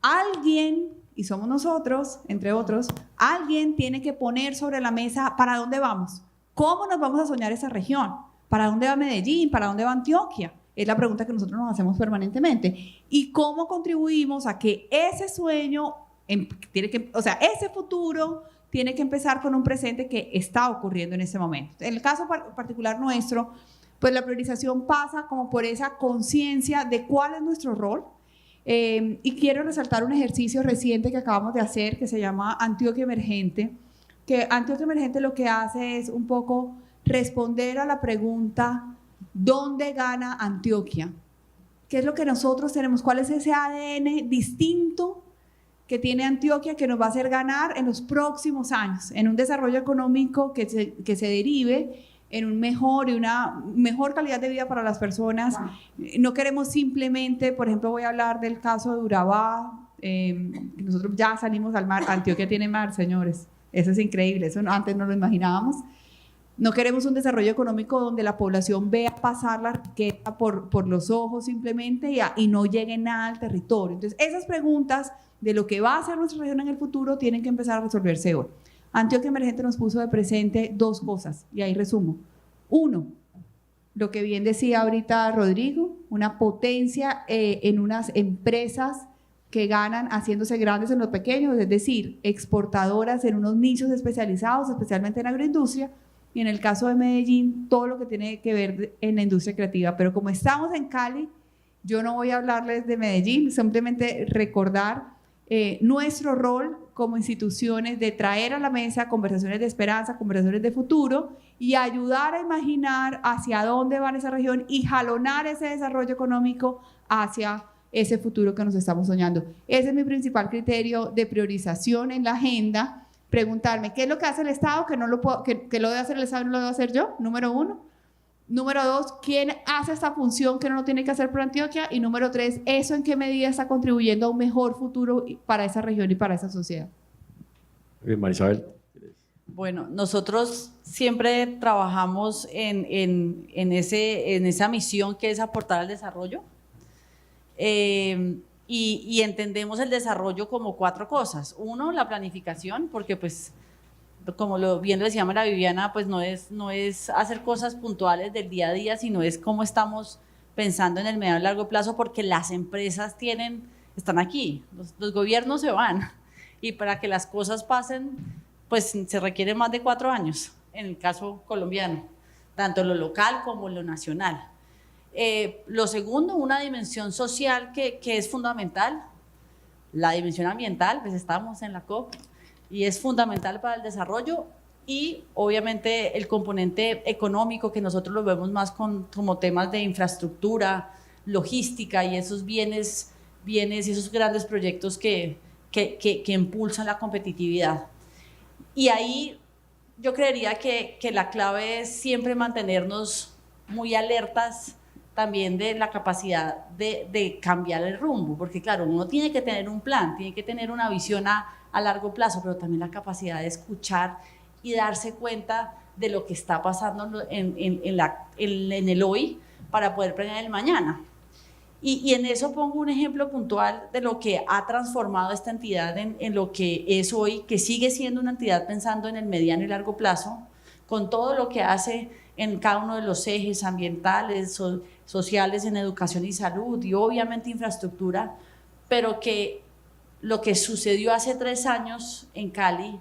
S4: Alguien, y somos nosotros, entre otros, alguien tiene que poner sobre la mesa para dónde vamos, cómo nos vamos a soñar esa región, para dónde va Medellín, para dónde va Antioquia. Es la pregunta que nosotros nos hacemos permanentemente. Y cómo contribuimos a que ese sueño, ese futuro tiene que empezar con un presente que está ocurriendo en este momento. En el caso particular nuestro, pues la priorización pasa como por esa conciencia de cuál es nuestro rol. Y quiero resaltar un ejercicio reciente que acabamos de hacer que se llama Antioquia Emergente, que Antioquia Emergente lo que hace es un poco responder a la pregunta ¿dónde gana Antioquia? ¿Qué es lo que nosotros tenemos? ¿Cuál es ese ADN distinto que tiene Antioquia que nos va a hacer ganar en los próximos años, en un desarrollo económico que se derive en un mejor y una mejor calidad de vida para las personas? No queremos simplemente, por ejemplo, voy a hablar del caso de Urabá, nosotros ya salimos al mar, Antioquia tiene mar, señores, eso es increíble, eso antes no lo imaginábamos. No queremos un desarrollo económico donde la población vea pasar la riqueza por los ojos simplemente y no llegue nada al territorio. Entonces, esas preguntas de lo que va a ser nuestra región en el futuro tienen que empezar a resolverse hoy. Antioquia Emergente nos puso de presente dos cosas, y ahí resumo. Uno, lo que bien decía ahorita Rodrigo, una potencia en unas empresas que ganan haciéndose grandes en los pequeños, es decir, exportadoras en unos nichos especializados, especialmente en agroindustria, y en el caso de Medellín, todo lo que tiene que ver en la industria creativa. Pero como estamos en Cali, yo no voy a hablarles de Medellín, simplemente recordar nuestro rol como instituciones de traer a la mesa conversaciones de esperanza, conversaciones de futuro y ayudar a imaginar hacia dónde va esa región y jalonar ese desarrollo económico hacia ese futuro que nos estamos soñando. Ese es mi principal criterio de priorización en la agenda. Preguntarme, ¿qué es lo que hace el Estado que lo debe hacer el Estado y no lo debo hacer yo? Número uno. Número dos, ¿quién hace esta función que no lo tiene que hacer ProAntioquia? Y número tres, ¿eso en qué medida está contribuyendo a un mejor futuro para esa región y para esa sociedad?
S3: Bien, Marisabel.
S5: Bueno, nosotros siempre trabajamos en esa misión que es aportar al desarrollo. y entendemos el desarrollo como 4 cosas. Uno, la planificación, porque pues como bien lo decía María Viviana, pues no es hacer cosas puntuales del día a día, sino es cómo estamos pensando en el mediano y largo plazo, porque las empresas están aquí, los gobiernos se van, y para que las cosas pasen, pues se requiere más de 4 años, en el caso colombiano, tanto lo local como lo nacional. Lo segundo, una dimensión social que es fundamental, la dimensión ambiental, pues estamos en la COP, y es fundamental para el desarrollo, y obviamente el componente económico, que nosotros lo vemos más como temas de infraestructura, logística y esos bienes y esos grandes proyectos que impulsan la competitividad. Y ahí yo creería que la clave es siempre mantenernos muy alertas también de la capacidad de cambiar el rumbo, porque claro, uno tiene que tener un plan, tiene que tener una visión a largo plazo, pero también la capacidad de escuchar y darse cuenta de lo que está pasando en el hoy para poder planear el mañana. Y en eso pongo un ejemplo puntual de lo que ha transformado esta entidad en lo que es hoy, que sigue siendo una entidad pensando en el mediano y largo plazo, con todo lo que hace en cada uno de los ejes ambientales, sociales, en educación y salud, y obviamente infraestructura, pero que lo que sucedió hace 3 años en Cali,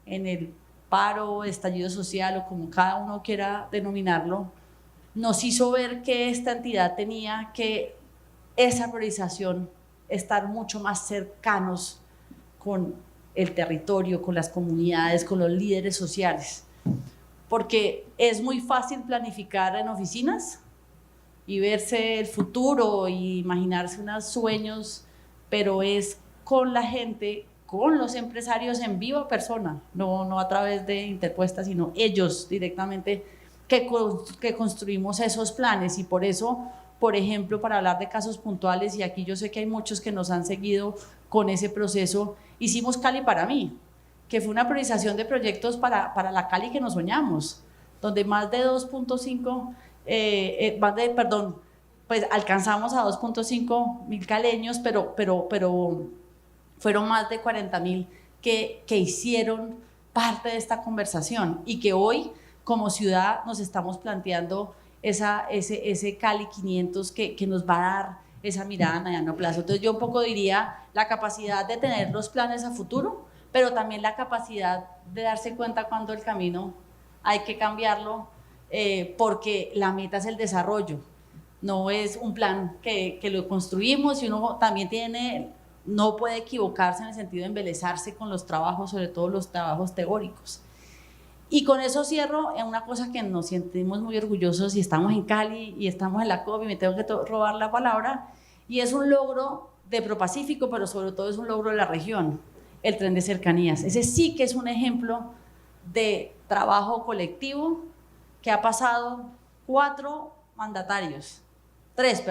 S5: en el paro, estallido social o como cada uno quiera denominarlo, nos hizo ver que esta entidad tenía que esa priorización, estar mucho más cercanos con el territorio, con las comunidades, con los líderes sociales, porque es muy fácil planificar en oficinas y verse el futuro y imaginarse unos sueños, pero es con la gente, con los empresarios en viva persona, no a través de interpuestas, sino ellos directamente que construimos esos planes. Y por eso, por ejemplo, para hablar de casos puntuales, y aquí yo sé que hay muchos que nos han seguido con ese proceso, hicimos Cali para mí, que fue una priorización de proyectos para la Cali que nos soñamos, donde más de 2.5, pues alcanzamos a 2.5 mil caleños, pero fueron más de 40.000 que hicieron parte de esta conversación, y que hoy como ciudad nos estamos planteando ese Cali 500 que nos va a dar esa mirada a mediano plazo. Entonces yo un poco diría la capacidad de tener los planes a futuro, pero también la capacidad de darse cuenta cuando el camino hay que cambiarlo, porque la meta es el desarrollo, no es un plan que lo construimos, y uno también no puede equivocarse en el sentido de embelezarse con los trabajos, sobre todo los trabajos teóricos. Y con eso cierro en una cosa que nos sentimos muy orgullosos, y estamos en Cali y estamos en la COP, y me tengo que robar la palabra, y es un logro de ProPacífico, pero sobre todo es un logro de la región, el tren de cercanías. Ese sí que es un ejemplo de trabajo colectivo que ha pasado 3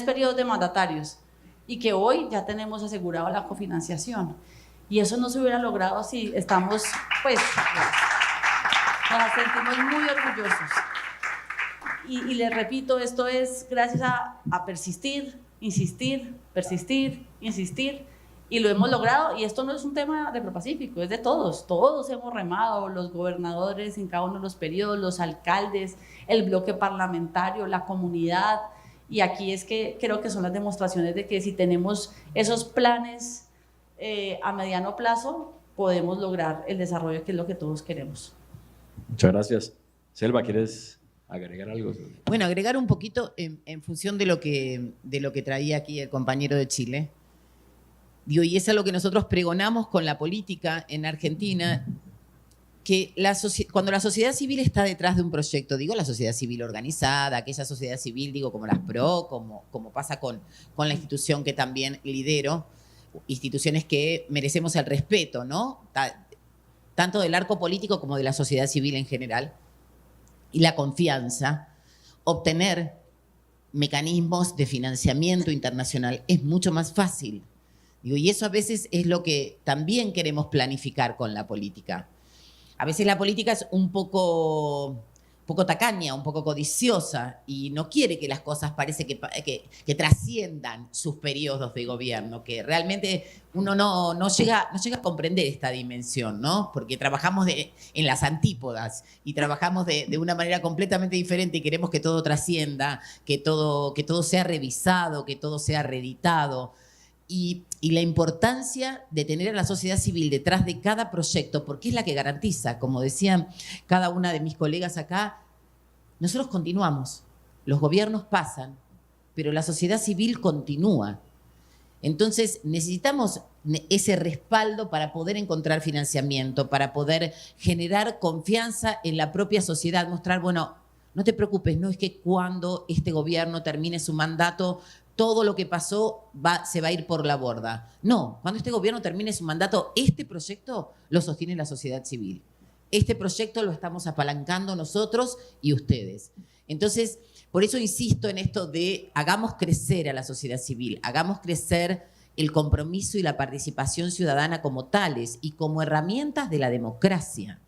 S5: periodos de mandatarios, y que hoy ya tenemos asegurado la cofinanciación. Y eso no se hubiera logrado si estamos, pues, nos sentimos muy orgullosos. Y les repito, esto es gracias a persistir, insistir, persistir, insistir, y lo hemos logrado. Y esto no es un tema de ProPacífico, es de todos. Todos hemos remado, los gobernadores en cada uno de los periodos, los alcaldes, el bloque parlamentario, la comunidad. Y aquí es que creo que son las demostraciones de que si tenemos esos planes a mediano plazo, podemos lograr el desarrollo, que es lo que todos queremos.
S3: Muchas gracias. Selva, ¿quieres agregar algo?
S6: Bueno, agregar un poquito en función de lo que traía aquí el compañero de Chile. Digo, y es algo que nosotros pregonamos con la política en Argentina, que cuando la sociedad civil está detrás de un proyecto, digo la sociedad civil organizada, aquella sociedad civil, digo como las PRO, como pasa con la institución que también lidero, instituciones que merecemos el respeto, ¿no? Tanto del arco político como de la sociedad civil en general, y la confianza, obtener mecanismos de financiamiento internacional es mucho más fácil. Digo, y eso a veces es lo que también queremos planificar con la política. A veces la política es un poco poco tacaña, un poco codiciosa y no quiere que las cosas parece que trasciendan sus periodos de gobierno, que realmente uno no llega a comprender esta dimensión, ¿no? Porque trabajamos en las antípodas y trabajamos de una manera completamente diferente y queremos que todo trascienda, que todo sea revisado, que todo sea reeditado. Y la importancia de tener a la sociedad civil detrás de cada proyecto, porque es la que garantiza, como decían cada una de mis colegas acá, nosotros continuamos, los gobiernos pasan, pero la sociedad civil continúa. Entonces necesitamos ese respaldo para poder encontrar financiamiento, para poder generar confianza en la propia sociedad, mostrar, bueno, no te preocupes, no es que cuando este gobierno termine su mandato todo lo que pasó se va a ir por la borda. No, cuando este gobierno termine su mandato, este proyecto lo sostiene la sociedad civil. Este proyecto lo estamos apalancando nosotros y ustedes. Entonces, por eso insisto en esto de hagamos crecer a la sociedad civil, hagamos crecer el compromiso y la participación ciudadana como tales y como herramientas de la democracia.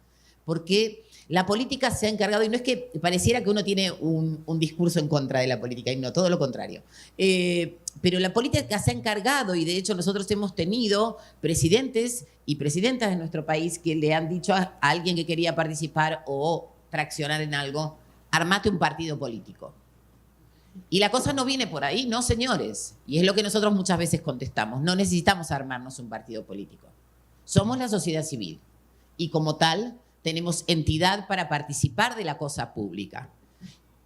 S6: Porque la política se ha encargado, y no es que pareciera que uno tiene un discurso en contra de la política, y no, todo lo contrario. Pero la política se ha encargado, y de hecho nosotros hemos tenido presidentes y presidentas de nuestro país que le han dicho a alguien que quería participar o traccionar en algo, armate un partido político. Y la cosa no viene por ahí, no, señores. Y es lo que nosotros muchas veces contestamos. No necesitamos armarnos un partido político. Somos la sociedad civil. Y como tal, tenemos entidad para participar de la cosa pública.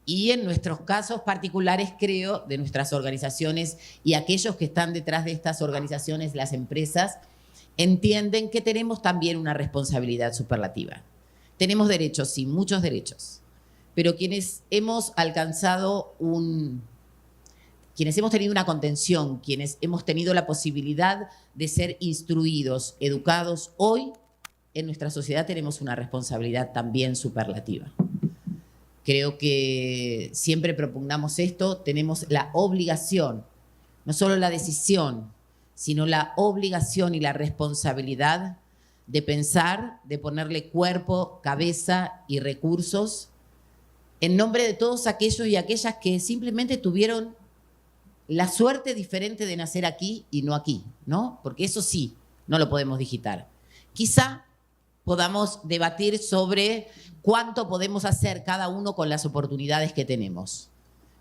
S6: Y en nuestros casos particulares, creo, de nuestras organizaciones y aquellos que están detrás de estas organizaciones, las empresas, entienden que tenemos también una responsabilidad superlativa. Tenemos derechos, sí, muchos derechos. Pero quienes hemos alcanzado quienes hemos tenido una contención, quienes hemos tenido la posibilidad de ser instruidos, educados, hoy en nuestra sociedad tenemos una responsabilidad también superlativa. Creo que siempre propugnamos esto, tenemos la obligación, no solo la decisión, sino la obligación y la responsabilidad de pensar, de ponerle cuerpo, cabeza y recursos en nombre de todos aquellos y aquellas que simplemente tuvieron la suerte diferente de nacer aquí y no aquí, ¿no? Porque eso sí, no lo podemos digitar. Quizá podamos debatir sobre cuánto podemos hacer cada uno con las oportunidades que tenemos.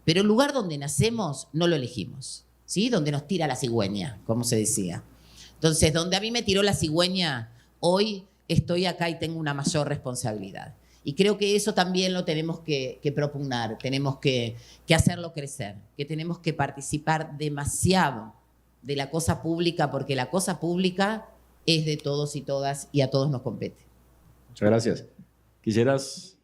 S6: Pero el lugar donde nacemos no lo elegimos, ¿sí? Donde nos tira la cigüeña, como se decía. Entonces, donde a mí me tiró la cigüeña, hoy estoy acá y tengo una mayor responsabilidad. Y creo que eso también lo tenemos que propugnar, tenemos que hacerlo crecer, que tenemos que participar demasiado de la cosa pública, porque la cosa pública es de todos y todas y a todos nos compete.
S3: Muchas gracias. ¿Quisieras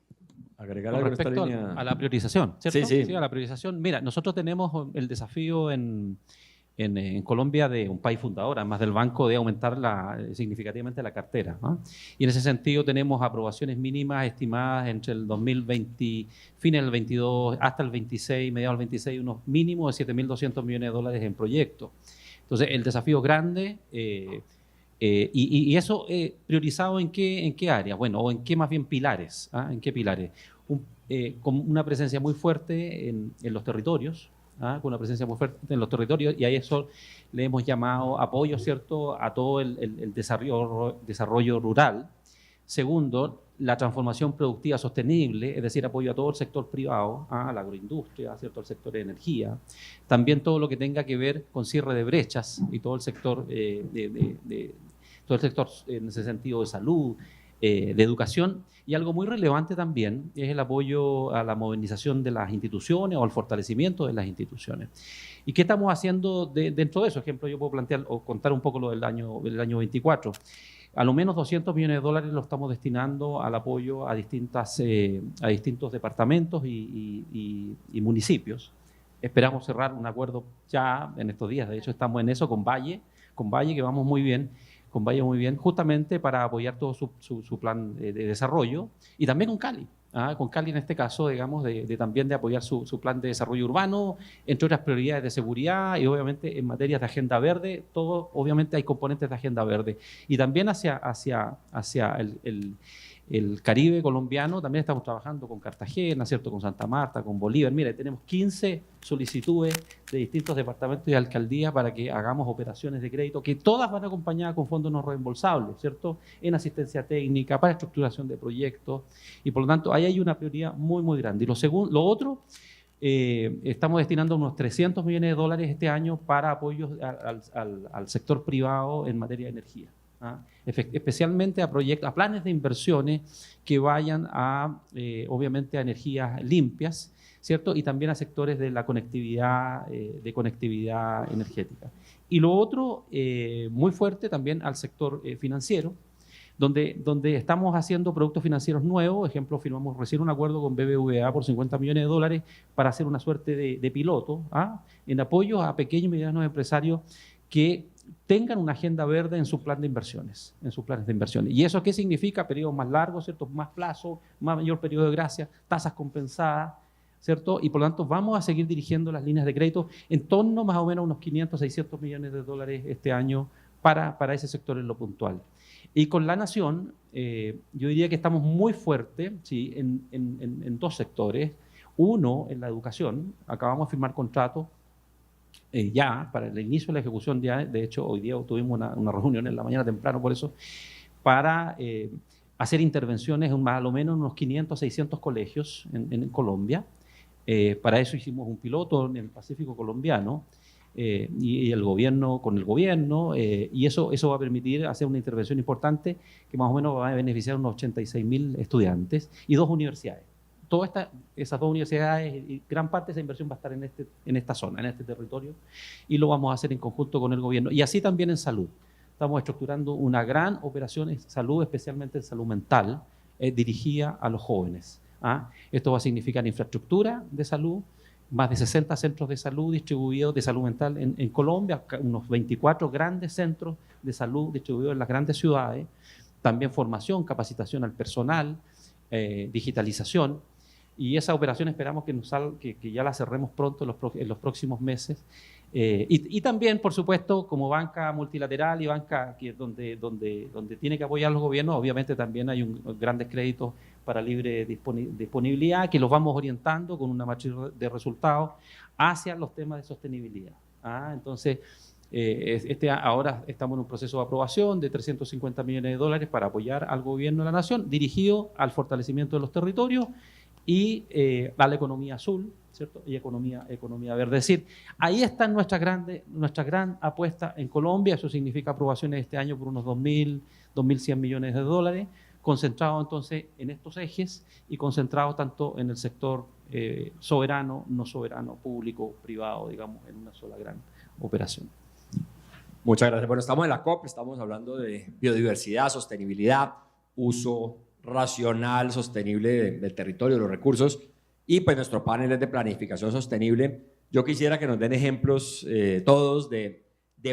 S3: agregar
S7: Con
S3: algo a esta
S7: respecto
S3: línea?
S7: a la priorización, ¿cierto?
S3: Sí, sí.
S7: A la priorización. Mira, nosotros tenemos el desafío en Colombia de un país fundador, además del banco, de aumentar significativamente la cartera, ¿no? Y en ese sentido tenemos aprobaciones mínimas estimadas entre el 2020, fines del 22 hasta el 26, mediados del 26, unos mínimos de $7.200 millones en proyectos. Entonces, el desafío es grande. Y eso priorizado ¿en qué área? Bueno, o en qué más bien pilares. ¿Ah? ¿En qué pilares? Con una presencia muy fuerte en los territorios, ¿ah? Con una presencia muy fuerte en los territorios, y a eso le hemos llamado apoyo, ¿cierto?, a todo el desarrollo rural. Segundo, la transformación productiva sostenible, es decir, apoyo a todo el sector privado, a la agroindustria, ¿cierto?, al sector de energía. También todo lo que tenga que ver con cierre de brechas y todo el sector, todo el sector en ese sentido de salud, de educación. Y algo muy relevante también es el apoyo a la modernización de las instituciones o al fortalecimiento de las instituciones. ¿Y qué estamos haciendo dentro de eso? Por ejemplo, yo puedo plantear o contar un poco lo del año 24. A lo menos $200 millones lo estamos destinando al apoyo a distintos departamentos y municipios. Esperamos cerrar un acuerdo ya en estos días. De hecho, estamos en eso con Valle, que vamos muy bien, justamente para apoyar todo su plan de desarrollo, y también con Cali. Con Cali en este caso, digamos, también de apoyar su plan de desarrollo urbano, entre otras prioridades de seguridad y obviamente en materias de agenda verde, todo obviamente hay componentes de agenda verde. Y también hacia el Caribe colombiano, también estamos trabajando con Cartagena, ¿cierto? Con Santa Marta, con Bolívar. Mira, tenemos 15 solicitudes de distintos departamentos y alcaldías para que hagamos operaciones de crédito que todas van acompañadas con fondos no reembolsables, ¿cierto? En asistencia técnica, para estructuración de proyectos, y por lo tanto ahí hay una prioridad muy, muy grande. Y lo otro, estamos destinando unos $300 millones este año para apoyos al sector privado en materia de energía. Especialmente a proyectos, a planes de inversiones que vayan obviamente a energías limpias, ¿cierto? Y también a sectores de la conectividad energética. Y lo otro, muy fuerte también al sector financiero, donde estamos haciendo productos financieros nuevos. Ejemplo, firmamos recién un acuerdo con BBVA por $50 millones para hacer una suerte de piloto en apoyo a pequeños y medianos empresarios que tengan una agenda verde en su plan de inversiones, en sus planes de inversiones. ¿Y eso qué significa? Periodos más largos, ¿cierto? Más plazo, mayor periodo de gracia, tasas compensadas, ¿cierto? Y por lo tanto vamos a seguir dirigiendo las líneas de crédito en torno más o menos a unos 500, 600 millones de dólares este año para ese sector en lo puntual. Y con la Nación, yo diría que estamos muy fuertes, ¿sí? en dos sectores. Uno, en la educación. Acabamos de firmar contratos ya para el inicio de la ejecución. De hecho, hoy día tuvimos una reunión en la mañana temprano por eso, para hacer intervenciones en más o menos unos 500, 600 colegios en Colombia. Para eso hicimos un piloto en el Pacífico colombiano, y el gobierno con el gobierno, y eso va a permitir hacer una intervención importante que más o menos va a beneficiar a unos 86.000 estudiantes y 2 universidades. Esas 2 universidades y gran parte de esa inversión va a estar en esta zona, en este territorio, y lo vamos a hacer en conjunto con el gobierno. Y así también en salud. Estamos estructurando una gran operación en salud, especialmente en salud mental, dirigida a los jóvenes. Esto va a significar infraestructura de salud, más de 60 centros de salud distribuidos de salud mental en Colombia, unos 24 grandes centros de salud distribuidos en las grandes ciudades, también formación, capacitación al personal, digitalización, y esa operación esperamos que ya la cerremos pronto en los próximos meses. Y también, por supuesto, como banca multilateral y banca donde tiene que apoyar los gobiernos, obviamente también hay grandes créditos para libre disponibilidad, que los vamos orientando con una matriz de resultados hacia los temas de sostenibilidad. Entonces, ahora estamos en un proceso de aprobación de $350 millones para apoyar al gobierno de la Nación, dirigido al fortalecimiento de los territorios y a la economía azul, ¿cierto? Y economía verde. Es decir, ahí está nuestra gran apuesta en Colombia. Eso significa aprobaciones este año por unos 2.100 millones de dólares, concentrados entonces en estos ejes y concentrados tanto en el sector soberano, no soberano, público, privado, digamos, en una sola gran operación.
S3: Muchas gracias. Bueno, estamos en la COP, estamos hablando de biodiversidad, sostenibilidad, uso racional, sostenible del territorio, de los recursos, y pues nuestro panel es de planificación sostenible. Yo quisiera que nos den ejemplos todos de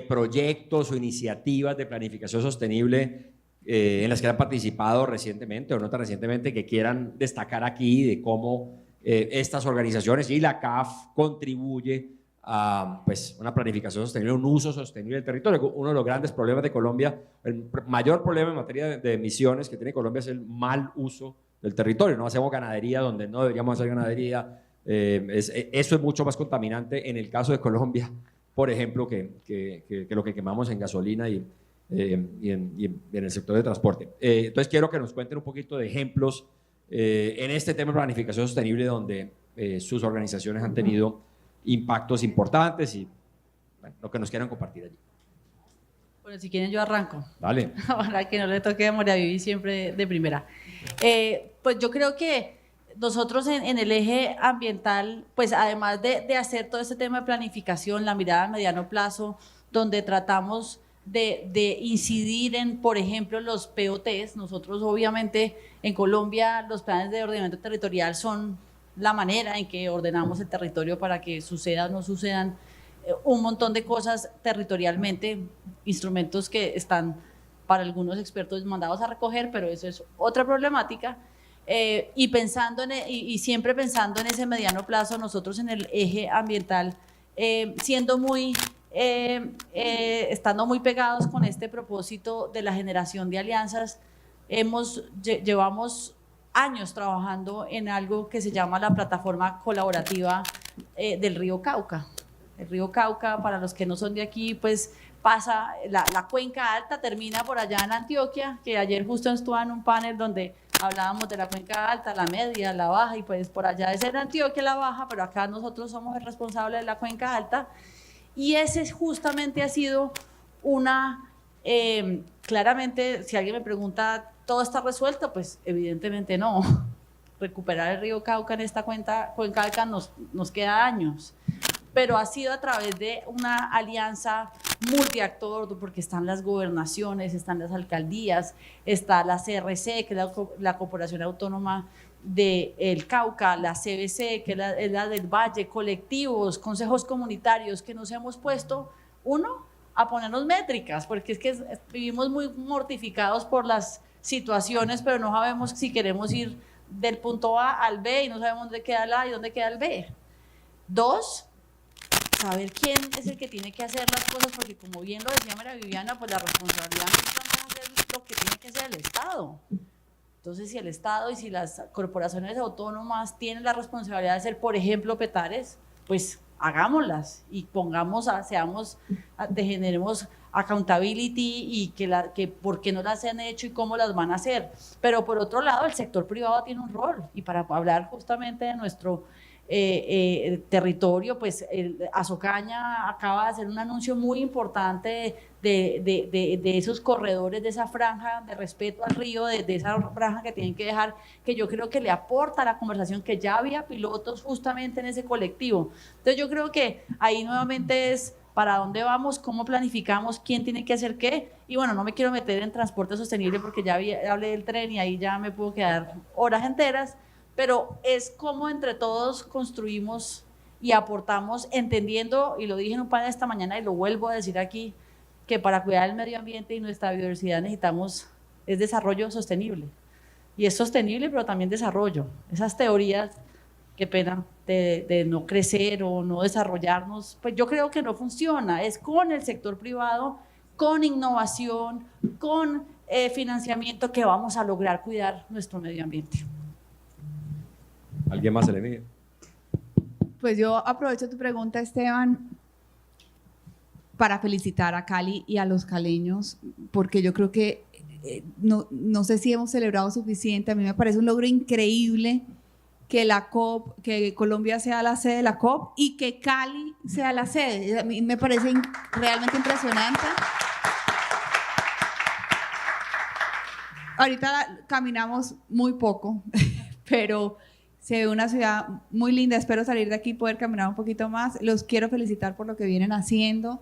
S3: proyectos o iniciativas de planificación sostenible en las que han participado recientemente o no tan recientemente, que quieran destacar aquí de cómo estas organizaciones y la CAF contribuye a pues, una planificación sostenible, un uso sostenible del territorio. Uno de los grandes problemas de Colombia, el mayor problema en materia de emisiones que tiene Colombia es el mal uso del territorio. No hacemos ganadería donde no deberíamos hacer ganadería. Eso es mucho más contaminante en el caso de Colombia, por ejemplo, que lo que quemamos en gasolina y en el sector de transporte. Entonces quiero que nos cuenten un poquito de ejemplos en este tema de planificación sostenible donde sus organizaciones han tenido impactos importantes y bueno, lo que nos quieran compartir allí.
S5: Bueno, si quieren yo arranco.
S3: Dale.
S5: Para que no le toque a Moria Vivi siempre de primera. Pues yo creo que nosotros en el eje ambiental, pues además de hacer todo este tema de planificación, la mirada a mediano plazo, donde tratamos de incidir en, por ejemplo, los POTs. Nosotros obviamente en Colombia los planes de ordenamiento territorial son la manera en que ordenamos el territorio para que sucedan o no sucedan un montón de cosas territorialmente, instrumentos que están para algunos expertos mandados a recoger, pero eso es otra problemática. Y pensando y siempre pensando en ese mediano plazo, nosotros en el eje ambiental, estando muy pegados con este propósito de la generación de alianzas llevamos años trabajando en algo que se llama la plataforma colaborativa del río Cauca. El río Cauca, para los que no son de aquí, pues pasa, la cuenca alta termina por allá en Antioquia, que ayer justo estuve en un panel donde hablábamos de la cuenca alta, la media, la baja, y pues por allá es en Antioquia la baja, pero acá nosotros somos el responsable de la cuenca alta, y ese justamente ha sido una, claramente, si alguien me pregunta, ¿todo está resuelto? Pues evidentemente no. Recuperar el río Cauca en esta cuenca alta nos queda años, pero ha sido a través de una alianza multiactor, porque están las gobernaciones, están las alcaldías, está la CRC, que es la Corporación Autónoma del Cauca, la CBC, que es la del Valle, colectivos, consejos comunitarios, que nos hemos puesto, uno, a ponernos métricas, porque es que vivimos muy mortificados por las situaciones, pero no sabemos si queremos ir del punto A al B y no sabemos dónde queda el A y dónde queda el B. Dos, saber quién es el que tiene que hacer las cosas, porque como bien lo decía María Viviana, pues la responsabilidad no es hacer lo que tiene que hacer el Estado. Entonces, si el Estado y si las corporaciones autónomas tienen la responsabilidad de hacer, por ejemplo, Petares, pues hagámoslas y generemos accountability y que por qué no las han hecho y cómo las van a hacer. Pero por otro lado, el sector privado tiene un rol, y para hablar justamente de nuestro territorio, pues Azocaña acaba de hacer un anuncio muy importante de esos corredores, de esa franja de respeto al río, de esa franja que tienen que dejar, que yo creo que le aporta a la conversación, que ya había pilotos justamente en ese colectivo. Entonces yo creo que ahí nuevamente es para dónde vamos, cómo planificamos, quién tiene que hacer qué, y bueno, no me quiero meter en transporte sostenible porque ya hablé del tren y ahí ya me puedo quedar horas enteras, pero es cómo entre todos construimos y aportamos, entendiendo, y lo dije en un panel esta mañana y lo vuelvo a decir aquí, que para cuidar el medio ambiente y nuestra biodiversidad necesitamos desarrollo sostenible. Y es sostenible, pero también desarrollo. Esas teorías, qué pena, de no crecer o no desarrollarnos, pues yo creo que no funciona. Es con el sector privado, con innovación, con financiamiento, que vamos a lograr cuidar nuestro medio ambiente.
S3: ¿Alguien más se le mide?
S4: Pues yo aprovecho tu pregunta, Esteban, para felicitar a Cali y a los caleños, porque yo creo que no sé si hemos celebrado suficiente. A mí me parece un logro increíble que la COP, que Colombia sea la sede de la COP y que Cali sea la sede. A mí me parece realmente impresionante. Ahorita caminamos muy poco, pero se ve una ciudad muy linda. Espero salir de aquí y poder caminar un poquito más. Los quiero felicitar por lo que vienen haciendo.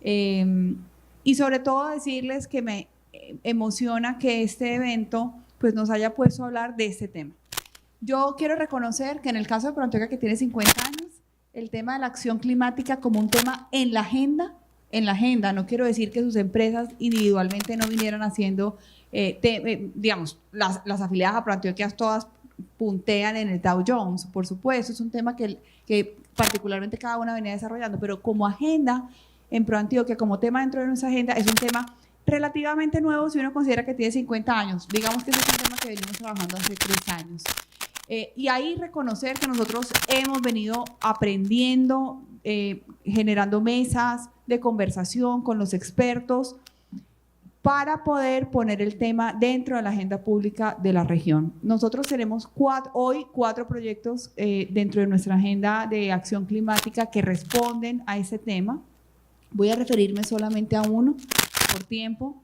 S4: Y sobre todo decirles que me emociona que este evento pues nos haya puesto a hablar de este tema. Yo quiero reconocer que en el caso de ProAntioquia, que tiene 50 años, el tema de la acción climática como un tema en la agenda, no quiero decir que sus empresas individualmente no vinieran haciendo, digamos, las afiliadas a ProAntioquia todas puntean en el Dow Jones, por supuesto, es un tema que particularmente cada una venía desarrollando, pero como agenda en ProAntioquia, como tema dentro de nuestra agenda, es un tema relativamente nuevo si uno considera que tiene 50 años. Digamos que es un tema que venimos trabajando hace 3 años. Y ahí reconocer que nosotros hemos venido aprendiendo, generando mesas de conversación con los expertos para poder poner el tema dentro de la agenda pública de la región. Nosotros tenemos hoy 4 proyectos dentro de nuestra agenda de acción climática que responden a ese tema. Voy a referirme solamente a uno por tiempo,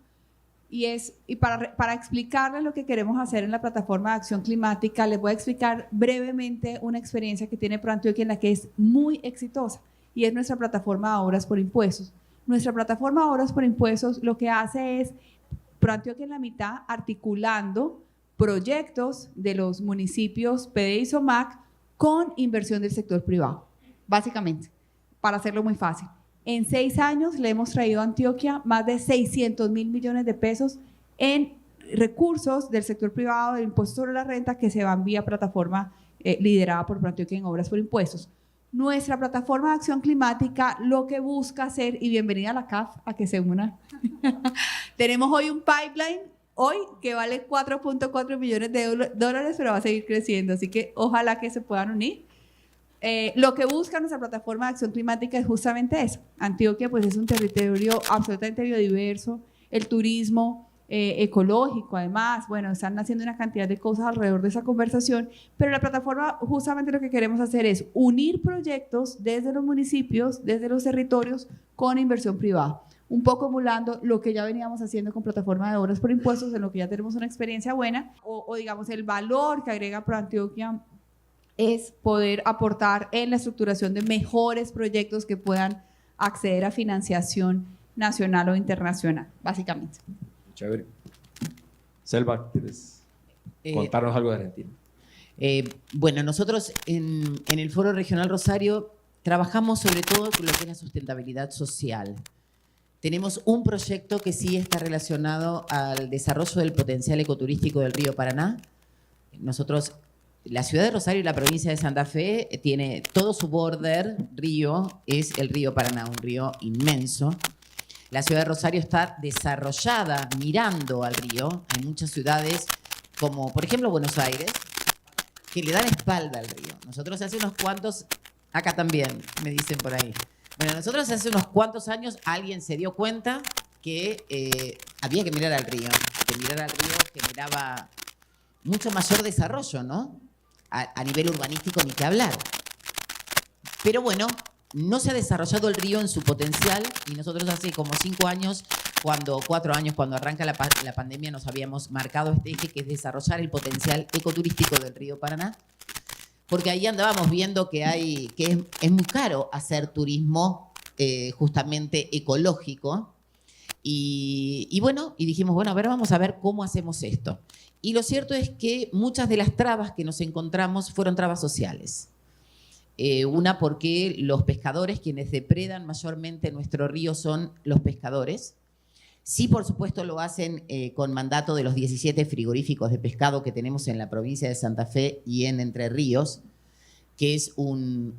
S4: y para explicarles lo que queremos hacer en la plataforma de acción climática, les voy a explicar brevemente una experiencia que tiene ProAntioquia en la que es muy exitosa, y es nuestra plataforma de obras por impuestos. Nuestra plataforma de obras por impuestos lo que hace es ProAntioquia en la mitad, articulando proyectos de los municipios PDI y SOMAC con inversión del sector privado, básicamente, para hacerlo muy fácil. En 6 años le hemos traído a Antioquia más de 600.000 millones de pesos en recursos del sector privado, del impuesto sobre la renta, que se van vía plataforma liderada por ProAntioquia en obras por impuestos. Nuestra plataforma de acción climática lo que busca hacer, y bienvenida a la CAF a que se una, tenemos hoy un pipeline hoy que vale 4.4 millones de dólares, pero va a seguir creciendo. Así que ojalá que se puedan unir. Lo que busca nuestra plataforma de acción climática es justamente eso. Antioquia pues es un territorio absolutamente biodiverso, el turismo ecológico además, bueno, están haciendo una cantidad de cosas alrededor de esa conversación, pero la plataforma justamente lo que queremos hacer es unir proyectos desde los municipios, desde los territorios con inversión privada, un poco emulando lo que ya veníamos haciendo con plataforma de obras por impuestos, en lo que ya tenemos una experiencia buena, o digamos el valor que agrega ProAntioquia es poder aportar en la estructuración de mejores proyectos que puedan acceder a financiación nacional o internacional, básicamente.
S3: Chévere. Selva, ¿quieres contarnos algo de Argentina?
S6: Bueno, nosotros en el Foro Regional Rosario trabajamos sobre todo con lo que es la sustentabilidad social. Tenemos un proyecto que sí está relacionado al desarrollo del potencial ecoturístico del río Paraná. Nosotros, la ciudad de Rosario y la provincia de Santa Fe tiene todo su border, río, es el río Paraná, un río inmenso. La ciudad de Rosario está desarrollada mirando al río. Hay muchas ciudades, como por ejemplo Buenos Aires, que le dan espalda al río. Nosotros hace unos cuantos, acá también, me dicen por ahí. Bueno, nosotros hace unos cuantos años alguien se dio cuenta que había que mirar al río. Que mirar al río generaba mucho mayor desarrollo, ¿no? A nivel urbanístico ni que hablar. Pero bueno, no se ha desarrollado el río en su potencial y nosotros hace como 4 años, cuando arranca la pandemia, nos habíamos marcado este eje que es desarrollar el potencial ecoturístico del río Paraná, porque ahí andábamos viendo que es muy caro hacer turismo justamente ecológico y bueno, y dijimos, bueno, a ver, vamos a ver cómo hacemos esto. Y lo cierto es que muchas de las trabas que nos encontramos fueron trabas sociales. Una porque los pescadores, quienes depredan mayormente nuestro río son los pescadores. Sí, por supuesto, lo hacen con mandato de los 17 frigoríficos de pescado que tenemos en la provincia de Santa Fe y en Entre Ríos, que es un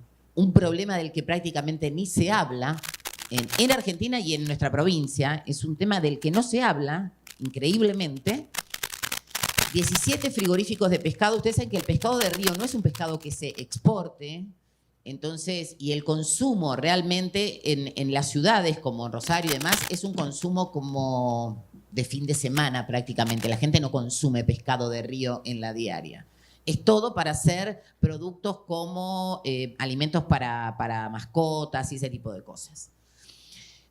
S6: problema del que prácticamente ni se habla en Argentina y en nuestra provincia. Es un tema del que no se habla, increíblemente. 17 frigoríficos de pescado. Ustedes saben que el pescado de río no es un pescado que se exporte. Entonces, y el consumo realmente en las ciudades como en Rosario y demás es un consumo como de fin de semana prácticamente. La gente no consume pescado de río en la diaria. Es todo para hacer productos como alimentos para mascotas y ese tipo de cosas.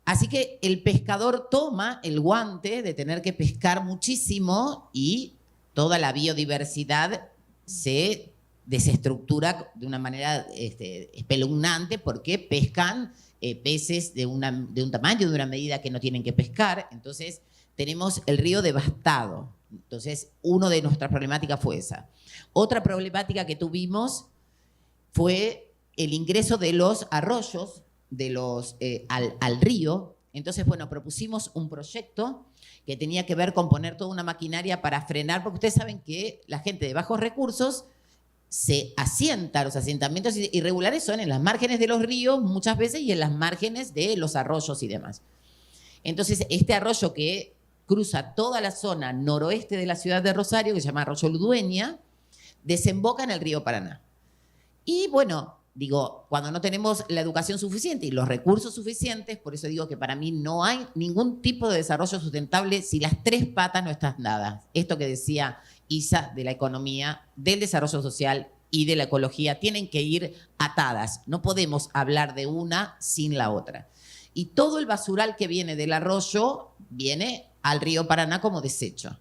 S6: Así que el pescador toma el guante de tener que pescar muchísimo y toda la biodiversidad se desestructura de una manera espeluznante porque pescan peces de un tamaño, de una medida que no tienen que pescar. Entonces tenemos el río devastado. Entonces una de nuestras problemáticas fue esa. Otra problemática que tuvimos fue el ingreso de los arroyos al río. Entonces, bueno, propusimos un proyecto que tenía que ver con poner toda una maquinaria para frenar, porque ustedes saben que la gente de bajos recursos se asienta, los asentamientos irregulares son en las márgenes de los ríos muchas veces y en las márgenes de los arroyos y demás. Entonces, este arroyo que cruza toda la zona noroeste de la ciudad de Rosario, que se llama Arroyo Ludueña, desemboca en el río Paraná. Y bueno, digo, cuando no tenemos la educación suficiente y los recursos suficientes, por eso digo que para mí no hay ningún tipo de desarrollo sustentable si las 3 patas no están dadas. Esto que decía Isa de la economía, del desarrollo social y de la ecología tienen que ir atadas. No podemos hablar de una sin la otra. Y todo el basural que viene del arroyo viene al río Paraná como desecho.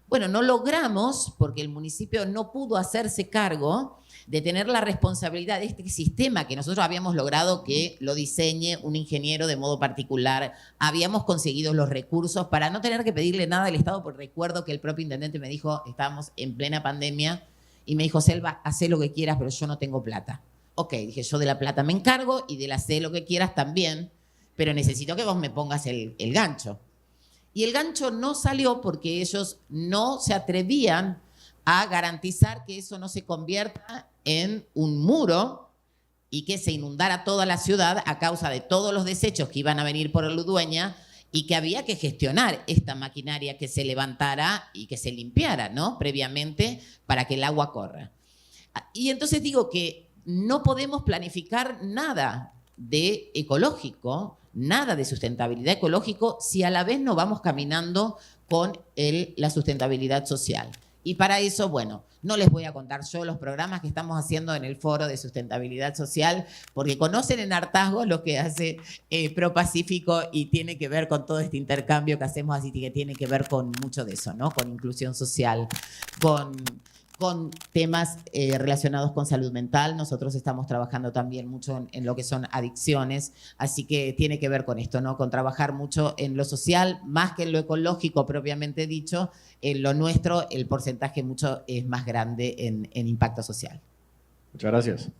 S6: Bueno, no logramos, porque el municipio no pudo hacerse cargo de tener la responsabilidad de este sistema que nosotros habíamos logrado que lo diseñe un ingeniero de modo particular. Habíamos conseguido los recursos para no tener que pedirle nada al Estado, porque recuerdo que el propio intendente me dijo, estábamos en plena pandemia, y me dijo, Selva, hacé lo que quieras, pero yo no tengo plata. Ok, dije, yo de la plata me encargo y de la hacé lo que quieras también, pero necesito que vos me pongas el gancho. Y el gancho no salió porque ellos no se atrevían a garantizar que eso no se convierta en un muro y que se inundara toda la ciudad a causa de todos los desechos que iban a venir por el Ludueña y que había que gestionar esta maquinaria que se levantara y que se limpiara, ¿no? Previamente para que el agua corra. Y entonces digo que no podemos planificar nada de ecológico, nada de sustentabilidad ecológico, si a la vez no vamos caminando con la sustentabilidad social. Y para eso, bueno, no les voy a contar yo los programas que estamos haciendo en el Foro de Sustentabilidad Social, porque conocen en hartazgo lo que hace ProPacífico y tiene que ver con todo este intercambio que hacemos, así que tiene que ver con mucho de eso, ¿no? Con inclusión social, con temas relacionados con salud mental. Nosotros estamos trabajando también mucho en lo que son adicciones, así que tiene que ver con esto, ¿no? Con trabajar mucho en lo social, más que en lo ecológico propiamente dicho. En lo nuestro el porcentaje mucho es más grande en impacto social.
S3: Muchas gracias.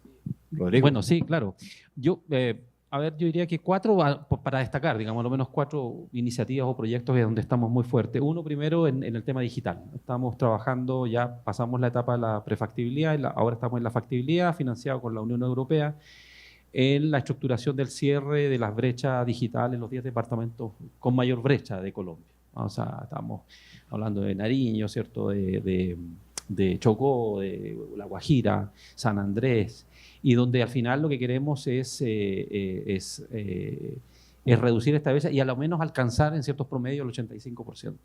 S3: Rodrigo.
S7: Bueno, sí, claro. Yo diría que 4 para destacar, digamos, al menos 4 iniciativas o proyectos de donde estamos muy fuertes. Uno, primero, en el tema digital. Estamos trabajando, ya pasamos la etapa de la prefactibilidad, ahora estamos en la factibilidad, financiado con la Unión Europea, en la estructuración del cierre de las brechas digitales en los 10 departamentos con mayor brecha de Colombia. O sea, estamos hablando de Nariño, ¿cierto? De Chocó, de La Guajira, San Andrés, y donde al final lo que queremos es reducir esta brecha y a lo menos alcanzar en ciertos promedios el 85%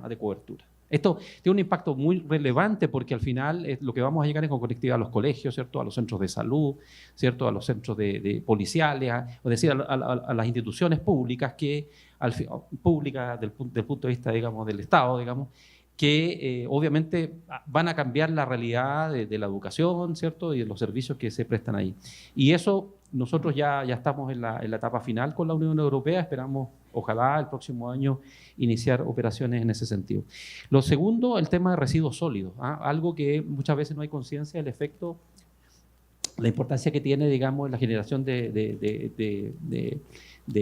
S7: de cobertura. Esto tiene un impacto muy relevante porque al final lo que vamos a llegar es con conectividad a los colegios, ¿cierto? A los centros de salud, ¿cierto? A los centros de policiales, es decir, a las instituciones públicas públicas del punto de vista, digamos, del Estado, digamos, que obviamente van a cambiar la realidad de la educación, ¿cierto? Y de los servicios que se prestan ahí. Y eso nosotros ya estamos en la etapa final con la Unión Europea, esperamos, ojalá el próximo año, iniciar operaciones en ese sentido. Lo segundo, el tema de residuos sólidos, algo que muchas veces no hay conciencia del efecto, la importancia que tiene, digamos, en la generación de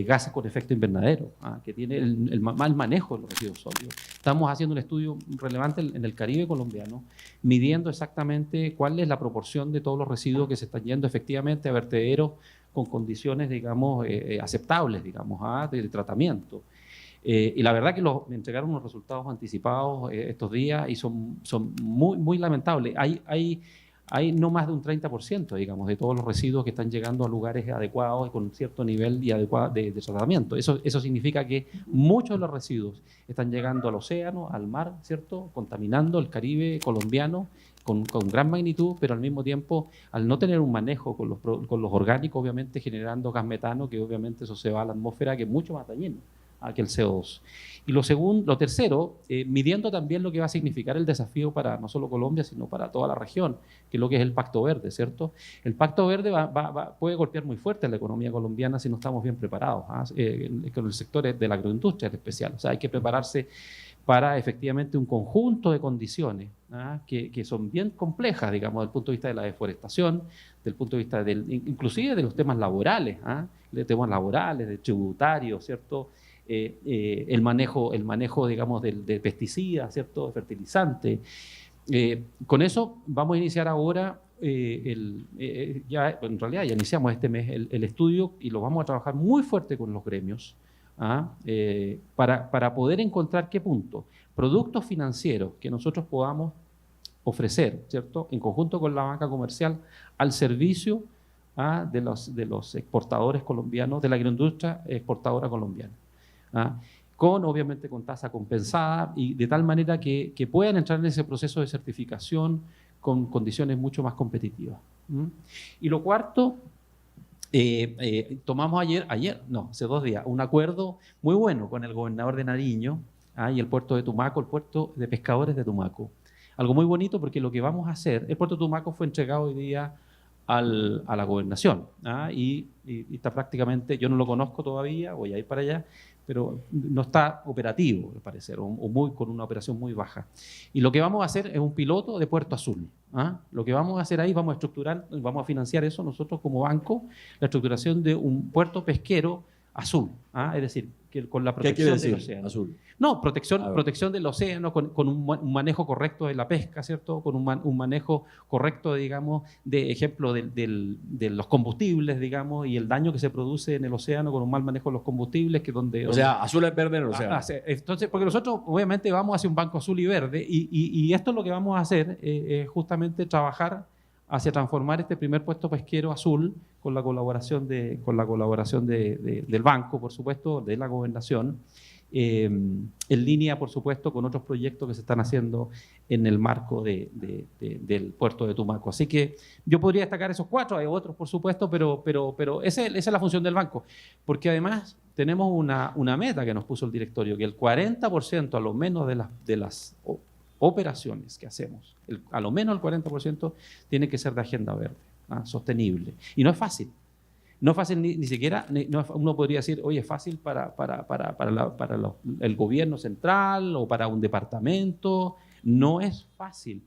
S7: gases con efecto invernadero, que tiene el mal manejo de los residuos sólidos. Estamos haciendo un estudio relevante en el Caribe colombiano, midiendo exactamente cuál es la proporción de todos los residuos que se están yendo efectivamente a vertederos con condiciones, digamos, aceptables, digamos, de tratamiento. Y la verdad que me entregaron unos resultados anticipados estos días y son muy, muy lamentables. Hay no más de un 30%, digamos, de todos los residuos que están llegando a lugares adecuados y con cierto nivel y adecuado de tratamiento. Eso significa que muchos de los residuos están llegando al océano, al mar, ¿cierto? Contaminando el Caribe colombiano con gran magnitud, pero al mismo tiempo, al no tener un manejo con los orgánicos, obviamente generando gas metano, que obviamente eso se va a la atmósfera, que es mucho más dañino que el CO2. Y lo tercero, midiendo también lo que va a significar el desafío para no solo Colombia, sino para toda la región, que es lo que es el Pacto Verde, ¿cierto? El Pacto Verde puede golpear muy fuerte a la economía colombiana si no estamos bien preparados, con el sector de la agroindustria en especial. O sea, hay que prepararse para efectivamente un conjunto de condiciones que son bien complejas, digamos, desde el punto de vista de la deforestación, desde el punto de vista inclusive de los temas laborales, de temas laborales, de tributarios, ¿cierto? El manejo, digamos, de pesticidas, ¿cierto? De fertilizantes. Con eso vamos a iniciar ahora, en realidad ya iniciamos este mes el estudio y lo vamos a trabajar muy fuerte con los gremios para poder encontrar qué punto, productos financieros que nosotros podamos ofrecer, ¿cierto? En conjunto con la banca comercial al servicio de los exportadores colombianos, de la agroindustria exportadora colombiana. Obviamente con tasa compensada y de tal manera que puedan entrar en ese proceso de certificación con condiciones mucho más competitivas. Y lo cuarto, tomamos hace 2 días, un acuerdo muy bueno con el gobernador de Nariño y el puerto de Tumaco, el puerto de pescadores de Tumaco. Algo muy bonito porque lo que vamos a hacer, el puerto de Tumaco fue entregado hoy día a la gobernación y está prácticamente, yo no lo conozco todavía, voy a ir para allá, pero no está operativo, al parecer, con una operación muy baja. Y lo que vamos a hacer es un piloto de Puerto Azul. Lo que vamos a hacer ahí, vamos a estructurar, vamos a financiar eso nosotros como banco, la estructuración de un puerto pesquero azul, es decir, con la
S3: ¿Qué quiere
S7: protección del
S3: decir
S7: océano.
S3: azul?
S7: No,
S3: A ver.
S7: protección del océano con un manejo correcto de la pesca, ¿cierto? Con un manejo correcto, digamos, de ejemplo de los combustibles, digamos, y el daño que se produce en el océano con un mal manejo de los combustibles, que
S3: O sea, azul es verde en el océano.
S7: entonces, porque nosotros obviamente vamos hacia un banco azul y verde y esto es lo que vamos a hacer, es justamente trabajar hacia transformar este primer puesto pesquero azul con la colaboración del banco, por supuesto, de la gobernación, en línea, por supuesto, con otros proyectos que se están haciendo en el marco del puerto de Tumaco. Así que yo podría destacar esos 4, hay otros, por supuesto, pero esa es la función del banco, porque además tenemos una meta que nos puso el directorio, que el 40% a lo menos de las operaciones que hacemos, a lo menos el 40% tiene que ser de agenda verde, sostenible. Y no es fácil. No es fácil ni siquiera, uno podría decir, oye, es fácil para el gobierno central o para un departamento. No es fácil.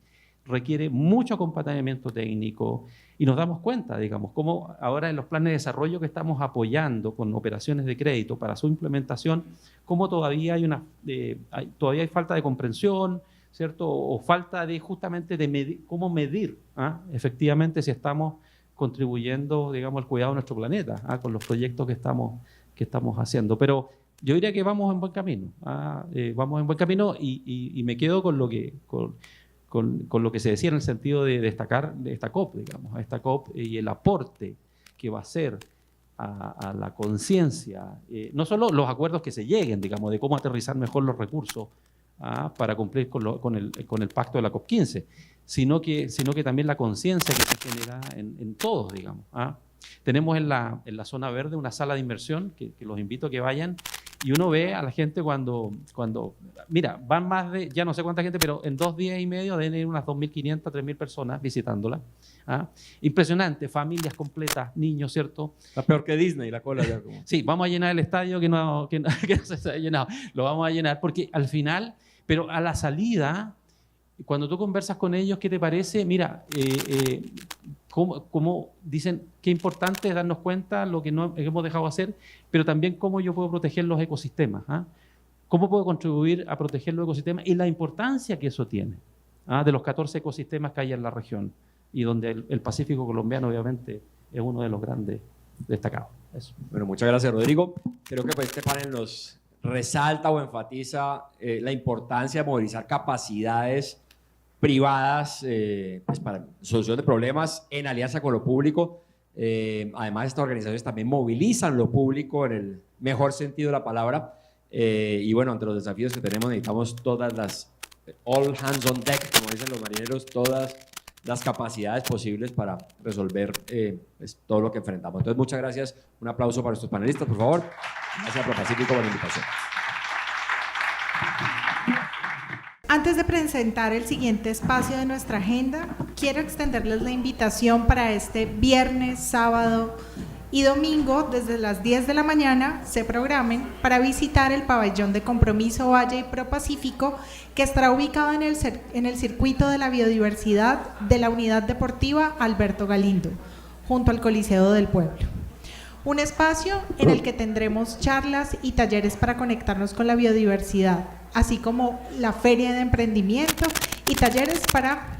S7: Requiere mucho acompañamiento técnico y nos damos cuenta, digamos, cómo ahora en los planes de desarrollo que estamos apoyando con operaciones de crédito para su implementación, cómo todavía hay falta de comprensión, ¿cierto? O falta de justamente cómo medir efectivamente si estamos contribuyendo, digamos, al cuidado de nuestro planeta, con los proyectos que estamos haciendo. Pero yo diría que vamos en buen camino, vamos en buen camino y me quedo con lo que se decía en el sentido de destacar de esta COP, digamos, a esta COP y el aporte que va a hacer a la conciencia, no solo los acuerdos que se lleguen, digamos, de cómo aterrizar mejor los recursos para cumplir con el pacto de la COP15, sino que también la conciencia que se genera en todos, digamos. Tenemos en la zona verde una sala de inversión que los invito a que vayan y uno ve a la gente cuando mira, van más de, ya no sé cuánta gente, pero en 2 días y medio deben ir unas 2.500, 3.000 personas visitándola. Impresionante, familias completas, niños, ¿cierto?
S3: Está peor que Disney, la cola ya. Como...
S7: Sí, vamos a llenar el estadio que no se ha llenado. Lo vamos a llenar porque al final, pero a la salida, cuando tú conversas con ellos, ¿qué te parece? Mira, cómo dicen qué importante es darnos cuenta lo que hemos dejado de hacer, pero también cómo yo puedo proteger los ecosistemas. ¿Cómo puedo contribuir a proteger los ecosistemas? Y la importancia que eso tiene, de los 14 ecosistemas que hay en la región, y donde el Pacífico colombiano obviamente es uno de los grandes destacados. Eso.
S3: Bueno, muchas gracias, Rodrigo. Creo que pues, este panel nos resalta o enfatiza la importancia de movilizar capacidades privadas pues para solución de problemas en alianza con lo público. Además, estas organizaciones también movilizan lo público en el mejor sentido de la palabra. Y bueno, ante los desafíos que tenemos necesitamos todas las, all hands on deck, como dicen los marineros, todas las capacidades posibles para resolver pues, todo lo que enfrentamos. Entonces, muchas gracias. Un aplauso para nuestros panelistas, por favor. Gracias a ProPacífico por la invitación.
S1: Antes de presentar el siguiente espacio de nuestra agenda, quiero extenderles la invitación para este viernes, sábado y domingo, desde las 10 de la mañana, se programen para visitar el pabellón de Compromiso Valle y ProPacífico, que estará ubicado en el circuito de la biodiversidad de la Unidad Deportiva Alberto Galindo, junto al Coliseo del Pueblo. Un espacio en el que tendremos charlas y talleres para conectarnos con la biodiversidad, así como la feria de emprendimiento y talleres para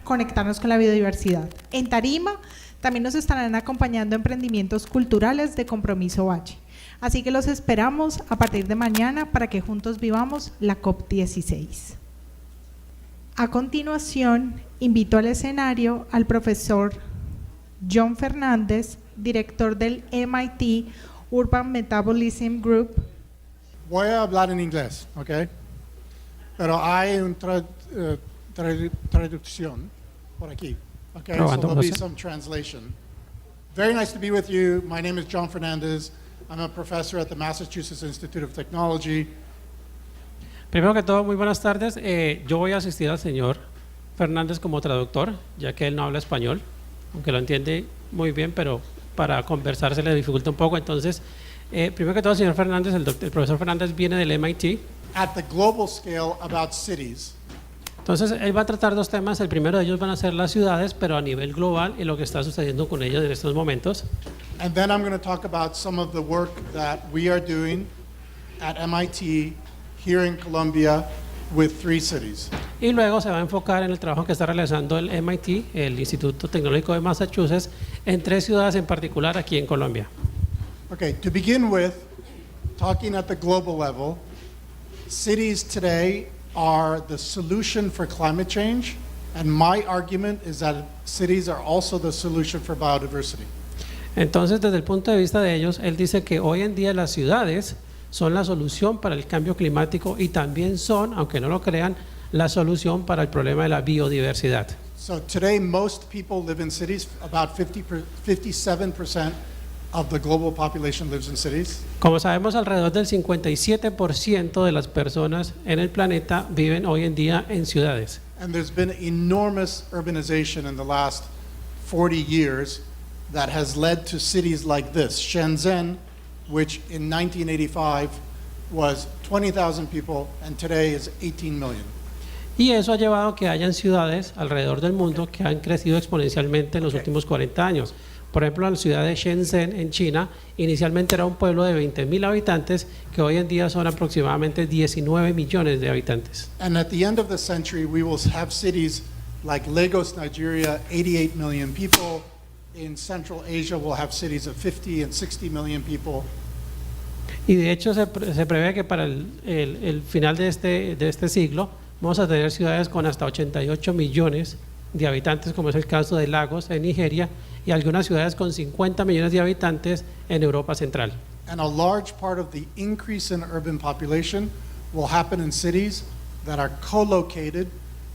S1: conectarnos con la biodiversidad. En tarima también nos estarán acompañando emprendimientos culturales de Compromiso Valle. Así que los esperamos a partir de mañana para que juntos vivamos la COP16. A continuación, invito al escenario al profesor John Fernández, director del MIT Urban Metabolism Group.
S8: Voy a hablar en inglés, ¿ok? Pero hay una traducción por aquí, ¿ok? So there'll be some translation. Very nice to be with you. My name is John Fernandez. I'm a professor at the Massachusetts Institute of Technology.
S9: Primero que todo, muy buenas tardes. Yo voy a asistir al señor Fernández como traductor, ya que él no habla español, aunque lo entiende muy bien, pero para conversar se le dificulta un poco. Entonces, primero que todo, el señor Fernández, el profesor Fernández viene del MIT.
S8: At the global scale about cities.
S9: Entonces, él va a tratar 2 temas. El primero de ellos van a ser las ciudades, pero a nivel global y lo que está sucediendo con ellas en estos momentos.
S8: And then I'm going to talk about some of the work that we are doing at MIT, here in Columbia, with 3 cities.
S9: Y luego se va a enfocar en el trabajo que está realizando el MIT, el Instituto Tecnológico de Massachusetts, en 3 ciudades en particular aquí en Colombia.
S8: Okay, to begin with, talking at the global level, cities today are the solution for climate change, and my argument is that cities are also the solution for biodiversity.
S9: Entonces, desde el punto de vista de ellos, él dice que hoy en día las ciudades son la solución para el cambio climático y también son, aunque no lo crean, la solución para el problema de la biodiversidad.
S8: So today, most people live in cities. About 57% of the global population lives in cities.
S9: Como sabemos, alrededor del 57% de las personas en el planeta viven hoy en día en ciudades.
S8: And there's been enormous urbanization in the last 40 years that has led to cities like this. Shenzhen, which in 1985 was 20,000 people and today is 18 million.
S9: Y eso ha llevado a que hayan ciudades alrededor del mundo que han crecido exponencialmente en los últimos 40 años. Por ejemplo, la ciudad de Shenzhen, en China, inicialmente era un pueblo de 20.000 habitantes, que hoy en día son aproximadamente 19 millones de habitantes.
S8: And at the end of the century, we will have cities like Lagos, Nigeria, 88 million people. In Central Asia, we'll have cities of 50 and 60 million people.
S9: Y de hecho se prevé que para el final de este siglo vamos a tener ciudades con hasta 88 millones de habitantes, como es el caso de Lagos en Nigeria, y algunas ciudades con 50 millones de habitantes en Europa Central.
S8: And a large part of the increase in urban population will happen in cities that are co-located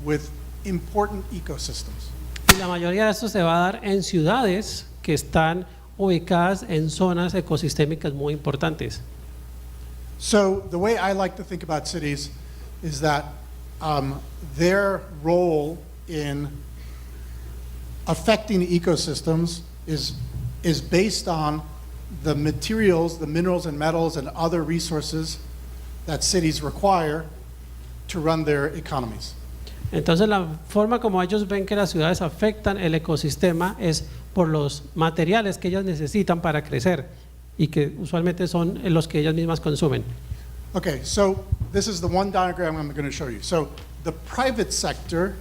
S8: with important ecosystems.
S9: Y la mayoría de esto se va a dar en ciudades que están ubicadas en zonas ecosistémicas muy importantes.
S8: So the way I like to think about cities is that their role in affecting ecosystems is based on the materials, the minerals and metals and other resources that cities require to run their economies.
S9: Entonces la forma como ellos ven que las ciudades afectan el ecosistema es por los materiales que ellas necesitan para crecer y que usualmente son los que ellas mismas consumen.
S8: Okay, so this is the one diagram I'm going to show you. So the private sector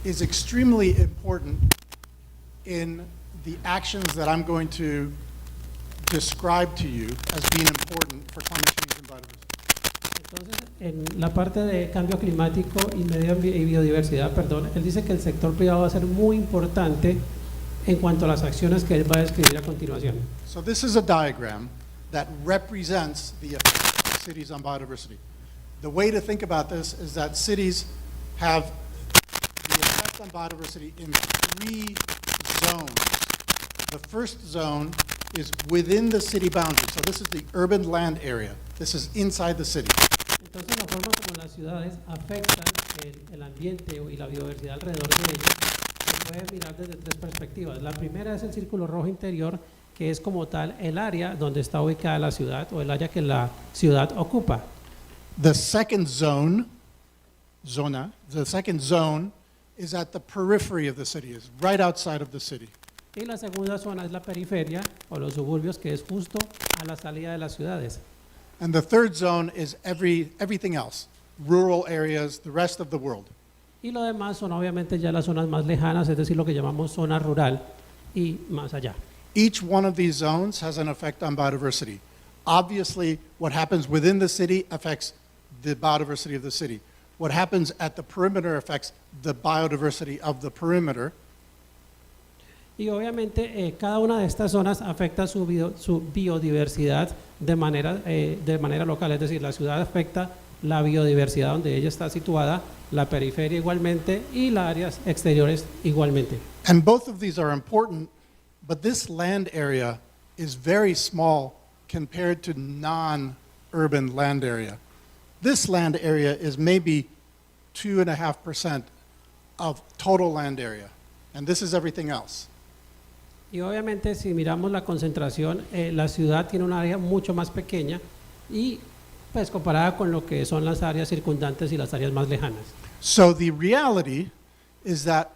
S8: is extremely important in the actions that I'm going to describe to you as being important for climate change and biodiversity.
S9: Entonces, en la parte de cambio climático y biodiversidad, él dice que el sector privado va a ser muy importante en cuanto a las acciones que él va a describir a continuación.
S8: So this is a diagram that represents the effect of cities on biodiversity. The way to think about this is that cities have the effect on biodiversity in 3 zones. The first zone is within the city boundary. So this is the urban land area. This is inside the city.
S9: Entonces, la forma como las ciudades afectan el ambiente y la biodiversidad alrededor de ellos se puede mirar desde 3 perspectivas. La primera es el círculo rojo interior, que es como tal el área donde está ubicada la ciudad o el área que la ciudad ocupa.
S8: The second zone is at the periphery of the city, is right outside of the city.
S9: Y la segunda zona es la periferia o los suburbios, que es justo a la salida de las ciudades.
S8: And the third zone is everything else, rural areas, the rest of the world.
S9: Y lo demás son obviamente ya las zonas más lejanas, es decir, lo que llamamos zona rural y más allá.
S8: Each one of these zones has an effect on biodiversity. Obviously, what happens within the city affects the biodiversity of the city. What happens at the perimeter affects the biodiversity of the perimeter.
S9: Y obviamente cada una de estas zonas afecta su biodiversidad de manera local, es decir, la ciudad afecta la biodiversidad donde ella está situada, la periferia igualmente y las áreas exteriores igualmente.
S8: And both of these are important, but this land area is very small compared to non-urban land area. This land area is maybe 2.5% of total land area, and this is everything else.
S9: Y obviamente si miramos la concentración, la ciudad tiene un área mucho más pequeña y pues comparada con lo que son las áreas circundantes y las áreas más lejanas.
S8: So the reality is that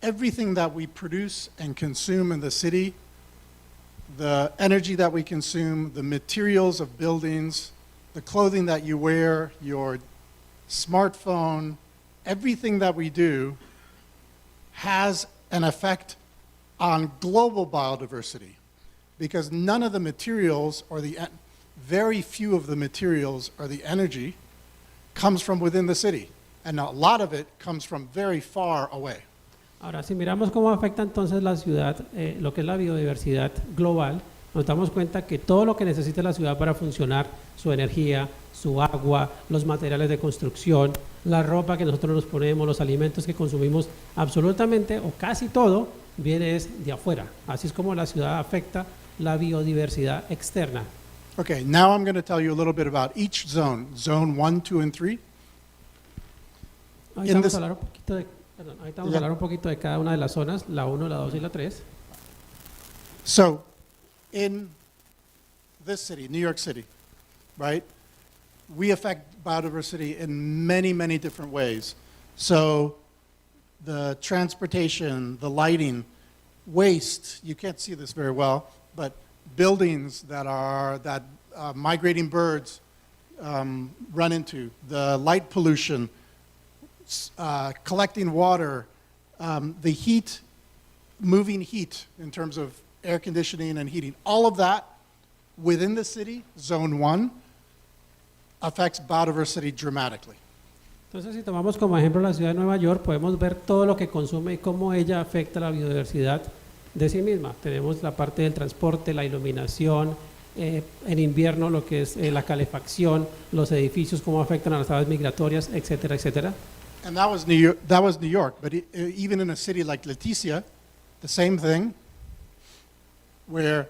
S8: everything that we produce and consume in the city, the energy that we consume, the materials of buildings, the clothing that you wear, your smartphone, everything that we do has an effect on global biodiversity, because none of the materials or very few of the materials or the energy comes from within the city, and a lot of it comes from very far away.
S9: Ahora, si miramos cómo afecta entonces la ciudad, lo que es la biodiversidad global, nos damos cuenta que todo lo que necesita la ciudad para funcionar, su energía, su agua, los materiales de construcción, la ropa que nosotros nos ponemos, los alimentos que consumimos, absolutamente o casi todo viene de afuera. Así es como la ciudad afecta la biodiversidad externa.
S8: Okay, now I'm going to tell you a little bit about each zone, zone 1, 2, and 3.
S9: Ahorita vamos a hablar un poquito a hablar un poquito de cada una de las zonas, la 1, la 2 y la 3.
S8: So, in this city, New York City, right, we affect biodiversity in many, many different ways. So, the transportation, the lighting, waste, you can't see this very well, but buildings that migrating birds run into, the light pollution, collecting water, the heat, moving heat in terms of air conditioning and heating, all of that within the city, zone 1, affects biodiversity dramatically.
S9: Entonces, si tomamos como ejemplo la ciudad de Nueva York, podemos ver todo lo que consume y cómo ella afecta la biodiversidad de sí misma. Tenemos la parte del transporte, la iluminación, en invierno lo que es la calefacción, los edificios, cómo afectan a las aves migratorias, etcétera, etcétera.
S8: And that was New York, but even in a city like Leticia, the same thing, where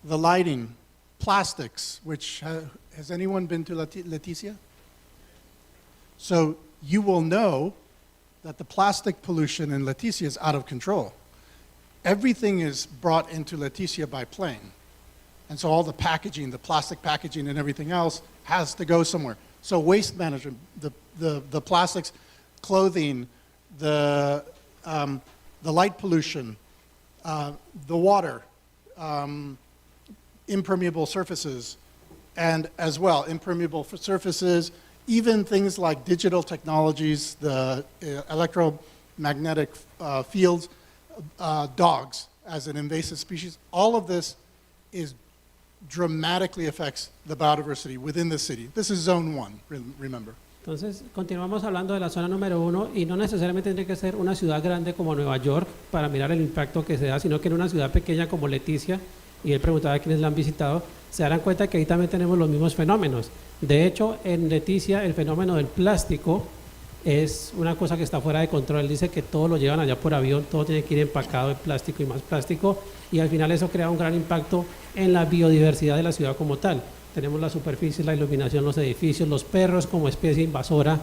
S8: the lighting, plastics, which has anyone been to Leticia? So you will know that the plastic pollution in Leticia is out of control. Everything is brought into Leticia by plane. And so all the packaging, the plastic packaging and everything else has to go somewhere. So waste management, the plastics, clothing, the light pollution, the water, impermeable surfaces, and as well, impermeable surfaces, even things like digital technologies, the electromagnetic fields, dogs as an invasive species, all of this dramatically affects the biodiversity within the city. This is zone 1, remember.
S9: Entonces, continuamos hablando de la zona número 1 y no necesariamente tiene que ser una ciudad grande como Nueva York para mirar el impacto que se da, sino que en una ciudad pequeña como Leticia, y él preguntaba a quienes la han visitado, se darán cuenta que ahí también tenemos los mismos fenómenos. De hecho, en Leticia el fenómeno del plástico es una cosa que está fuera de control. Él dice que todo lo llevan allá por avión, todo tiene que ir empacado en plástico y más plástico, y al final eso crea un gran impacto en la biodiversidad de la ciudad como tal. Tenemos la superficie, la iluminación, los edificios, los perros como especie invasora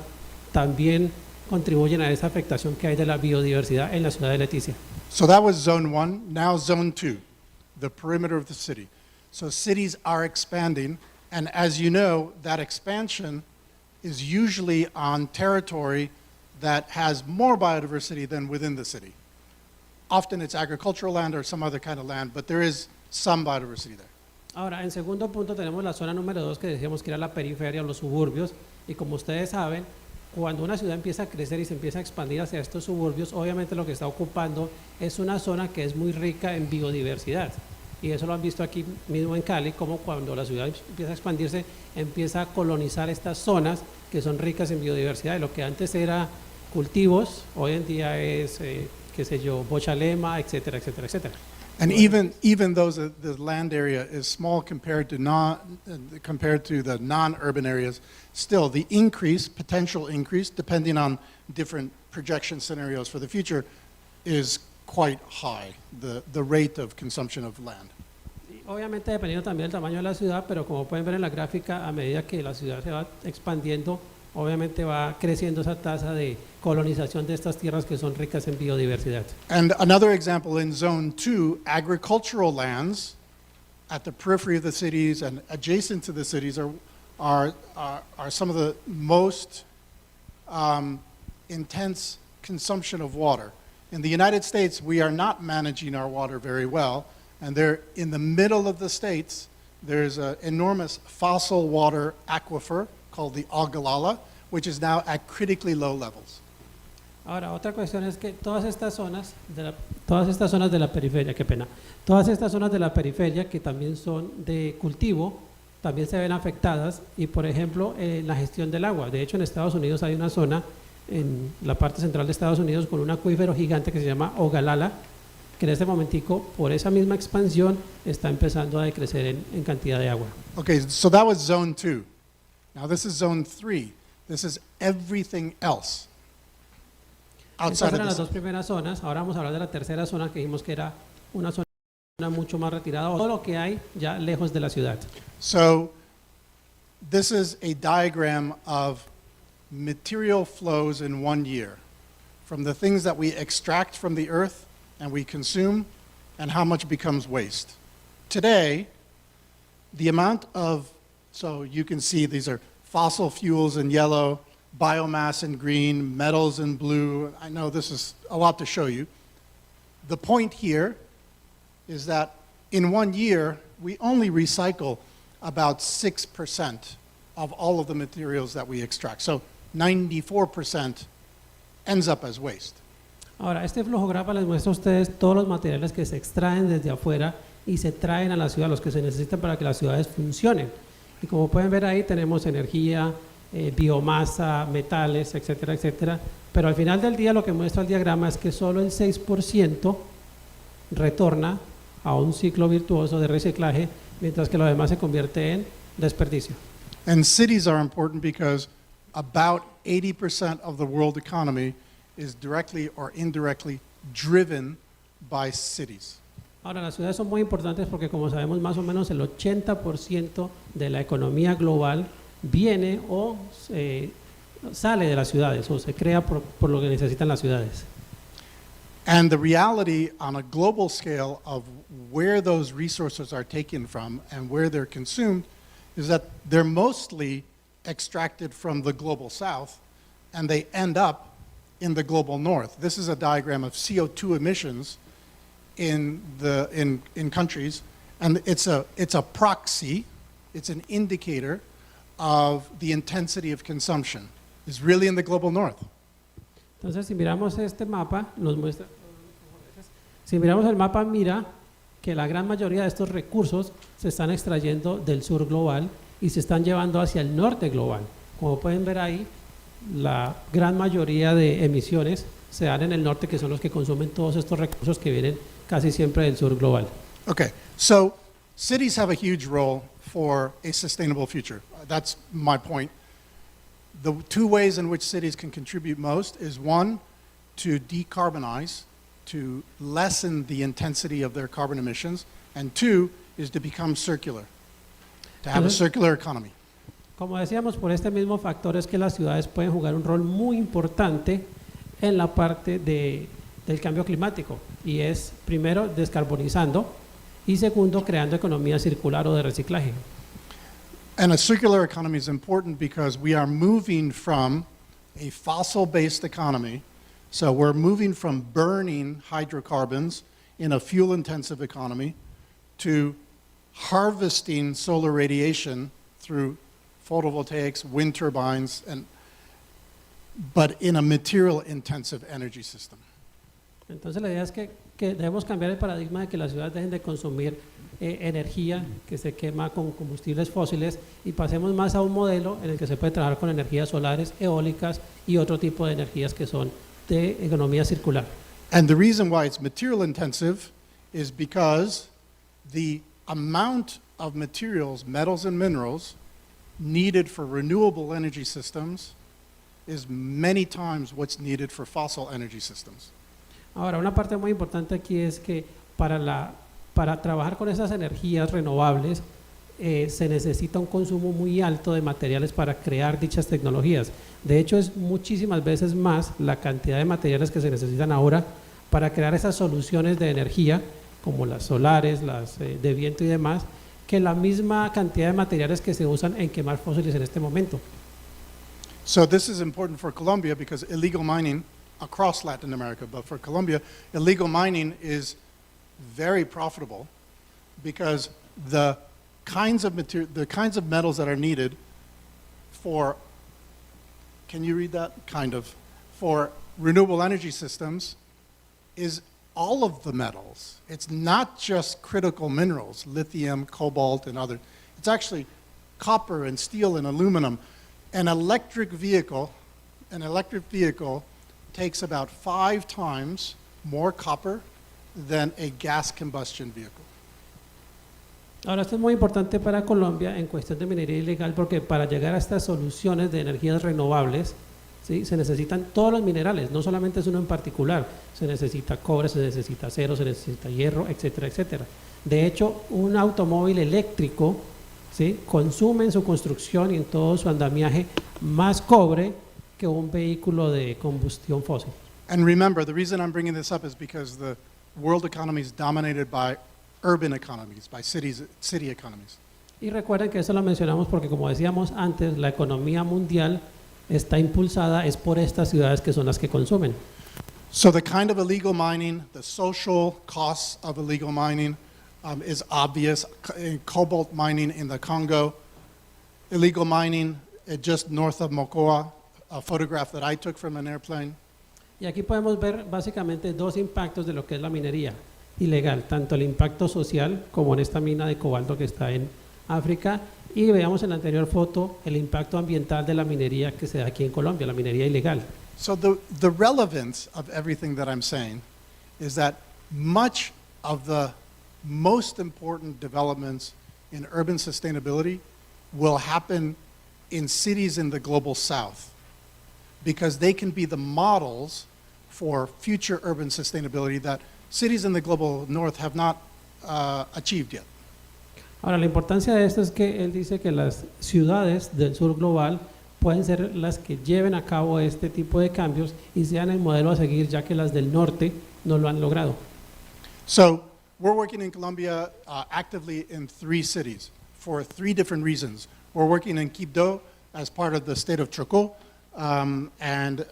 S9: también contribuyen a esa afectación que hay de la biodiversidad en la ciudad de Leticia.
S8: So that was zone 1. Now zone 2, the perimeter of the city. So cities are expanding, and as you know, that expansion is usually on territory that has more biodiversity than within the city. Often it's agricultural land or some other kind of land, but there is some biodiversity there.
S9: Ahora, en segundo punto tenemos la zona número 2 que decíamos que era la periferia o los suburbios, y como ustedes saben, cuando una ciudad empieza a crecer y se empieza a expandir hacia estos suburbios, obviamente lo que está ocupando es una zona que es muy rica en biodiversidad. Y eso lo han visto aquí mismo en Cali, como cuando la ciudad empieza a expandirse, empieza a colonizar estas zonas que son ricas en biodiversidad. Y lo que antes era cultivos, hoy en día es, qué sé yo, bochalema, etcétera, etcétera, etcétera.
S8: And even though the land area is small compared to the non-urban areas, still the potential increase, depending on different projection scenarios for the future, is quite high, the rate of consumption of land.
S9: Obviamente dependiendo también del tamaño de la ciudad, pero como pueden ver en la gráfica, a medida que la ciudad se va expandiendo, obviamente va creciendo esa tasa de colonización de estas tierras que son ricas en biodiversidad.
S8: And another example in zone 2, agricultural lands at the periphery of the cities and adjacent to the cities are some of the most intense consumption of water. In the United States, we are not managing our water very well, and they're in the middle of the states, there's an enormous fossil water aquifer called the Ogallala, which is now at critically low levels.
S9: Ahora, otra cuestión es que todas estas zonas de la periferia, qué pena, todas estas zonas de la periferia que también son de cultivo, también se ven afectadas y, por ejemplo, la gestión del agua. De hecho, en Estados Unidos hay una zona en la parte central de Estados Unidos con un acuífero gigante que se llama Ogallala, que en este momentico, por esa misma expansión, está empezando a decrecer en cantidad de agua.
S8: Okay, so that was zone 2. Now this is zone 3. This is everything else
S9: Estas
S8: outside
S9: eran
S8: of
S9: las
S8: the
S9: dos primeras zonas. Ahora vamos a hablar de la tercera zona que dijimos que era una zona mucho más retirada, todo lo que hay ya lejos de la ciudad.
S8: So this is a diagram of material flows in 1 year, from the things that we extract from the earth and we consume, and how much becomes waste. Today, the amount of, so you can see these are fossil fuels in yellow, biomass in green, metals in blue. I know this is a lot to show you. The point here is that in 1 year, we only recycle about 6% of all of the materials that we extract. So 94% ends up as waste.
S9: Ahora, este flujograma les muestra a ustedes todos los materiales que se extraen desde afuera y se traen a la ciudad, los que se necesitan para que las ciudades funcionen. Y como pueden ver ahí, tenemos energía, biomasa, metales, etcétera, etcétera. Pero al final del día lo que muestra el diagrama es que solo el 6% retorna a un ciclo virtuoso de reciclaje, mientras que lo demás se convierte en desperdicio.
S8: And cities are important because about 80% of the world economy is directly or indirectly driven by cities.
S9: Ahora, las ciudades son muy importantes porque, como sabemos, más o menos el 80% de la economía global viene o sale de las ciudades o se crea por lo que necesitan las ciudades.
S8: And the reality on a global scale of where those resources are taken from and where they're consumed is that they're mostly extracted from the global south and they end up in the global north. This is a diagram of CO2 emissions in countries, and it's a proxy, it's an indicator of the intensity of consumption. It's really in the global north.
S9: Entonces, si miramos este mapa, nos muestra. Si miramos el mapa, mira que la gran mayoría de estos recursos se están extrayendo del sur global y se están llevando hacia el norte global. Como pueden ver ahí, la gran mayoría de emisiones se dan en el norte, que son los que consumen todos estos recursos que vienen casi siempre del sur global.
S8: Okay, so cities have a huge role for a sustainable future. That's my point. The two ways in which cities can contribute most is one, to decarbonize, to lessen the intensity of their carbon emissions, and two is to become circular, to have a circular economy.
S9: Como decíamos, por este mismo factor es que las ciudades pueden jugar un rol muy importante en la parte del cambio climático, y es primero descarbonizando y segundo creando economía circular o de reciclaje.
S8: And a circular economy is important because we are moving from a fossil-based economy, so we're moving from burning hydrocarbons in a fuel-intensive economy to harvesting solar radiation through photovoltaics, wind turbines, but in a material-intensive energy system.
S9: Entonces la idea es que debemos cambiar el paradigma de que las ciudades dejen de consumir energía que se quema con combustibles fósiles y pasemos más a un modelo en el que se puede trabajar con energías solares, eólicas y otro tipo de energías que son de economía circular.
S8: And the reason why it's material intensive is because the amount of materials, metals and minerals, needed for renewable energy systems is many times what's needed for fossil energy systems.
S9: Ahora, una parte muy importante aquí es que para trabajar con esas energías renovables se necesita un consumo muy alto de materiales para crear dichas tecnologías. De hecho, es muchísimas veces más la cantidad de materiales que se necesitan ahora para crear esas soluciones de energía, como las solares, las de viento y demás, que la misma cantidad de materiales que se usan en quemar fósiles en este momento.
S8: So this is important for Colombia because illegal mining across Latin America, but for Colombia, illegal mining is very profitable because the the kinds of metals that are needed for, can you read that? Kind of, for renewable energy systems is all of the metals. It's not just critical minerals, lithium, cobalt, and other. It's actually copper and steel and aluminum. An electric vehicle takes about 5 times more copper than a gas combustion vehicle.
S9: Ahora, esto es muy importante para Colombia en cuestión de minería ilegal porque para llegar a estas soluciones de energías renovables, ¿sí?, se necesitan todos los minerales, no solamente es uno en particular, se necesita cobre, se necesita acero, se necesita hierro, etcétera, etcétera. De hecho, un automóvil eléctrico, ¿sí?, consume en su construcción y en todo su andamiaje más cobre que un vehículo de combustión fósil.
S8: And remember, the reason I'm bringing this up is because the world economy is dominated by urban economies, by city economies.
S9: Y recuerden que eso lo mencionamos porque, como decíamos antes, la economía mundial está impulsada es por estas ciudades que son las que consumen.
S8: So the kind of illegal mining, the social costs of illegal mining is obvious. Cobalt mining in the Congo, illegal mining just north of Mocoa, a photograph that I took from an airplane.
S9: Y aquí podemos ver básicamente 2 impactos de lo que es la minería ilegal, tanto el impacto social como en esta mina de cobalto que está en África, y veamos en la anterior foto el impacto ambiental de la minería que se da aquí en Colombia, la minería ilegal.
S8: So the relevance of everything that I'm saying is that much of the most important developments in urban sustainability will happen in cities in the global south, because they can be the models for future urban sustainability that cities in the global north have not achieved yet.
S9: Ahora, la importancia de esto es que él dice que las ciudades del sur global pueden ser las que lleven a cabo este tipo de cambios y sean el modelo a seguir, ya que las del norte no lo han logrado.
S8: So we're working in Colombia actively in 3 cities for 3 different reasons. We're working in Quibdó as part of the state of Chocó, and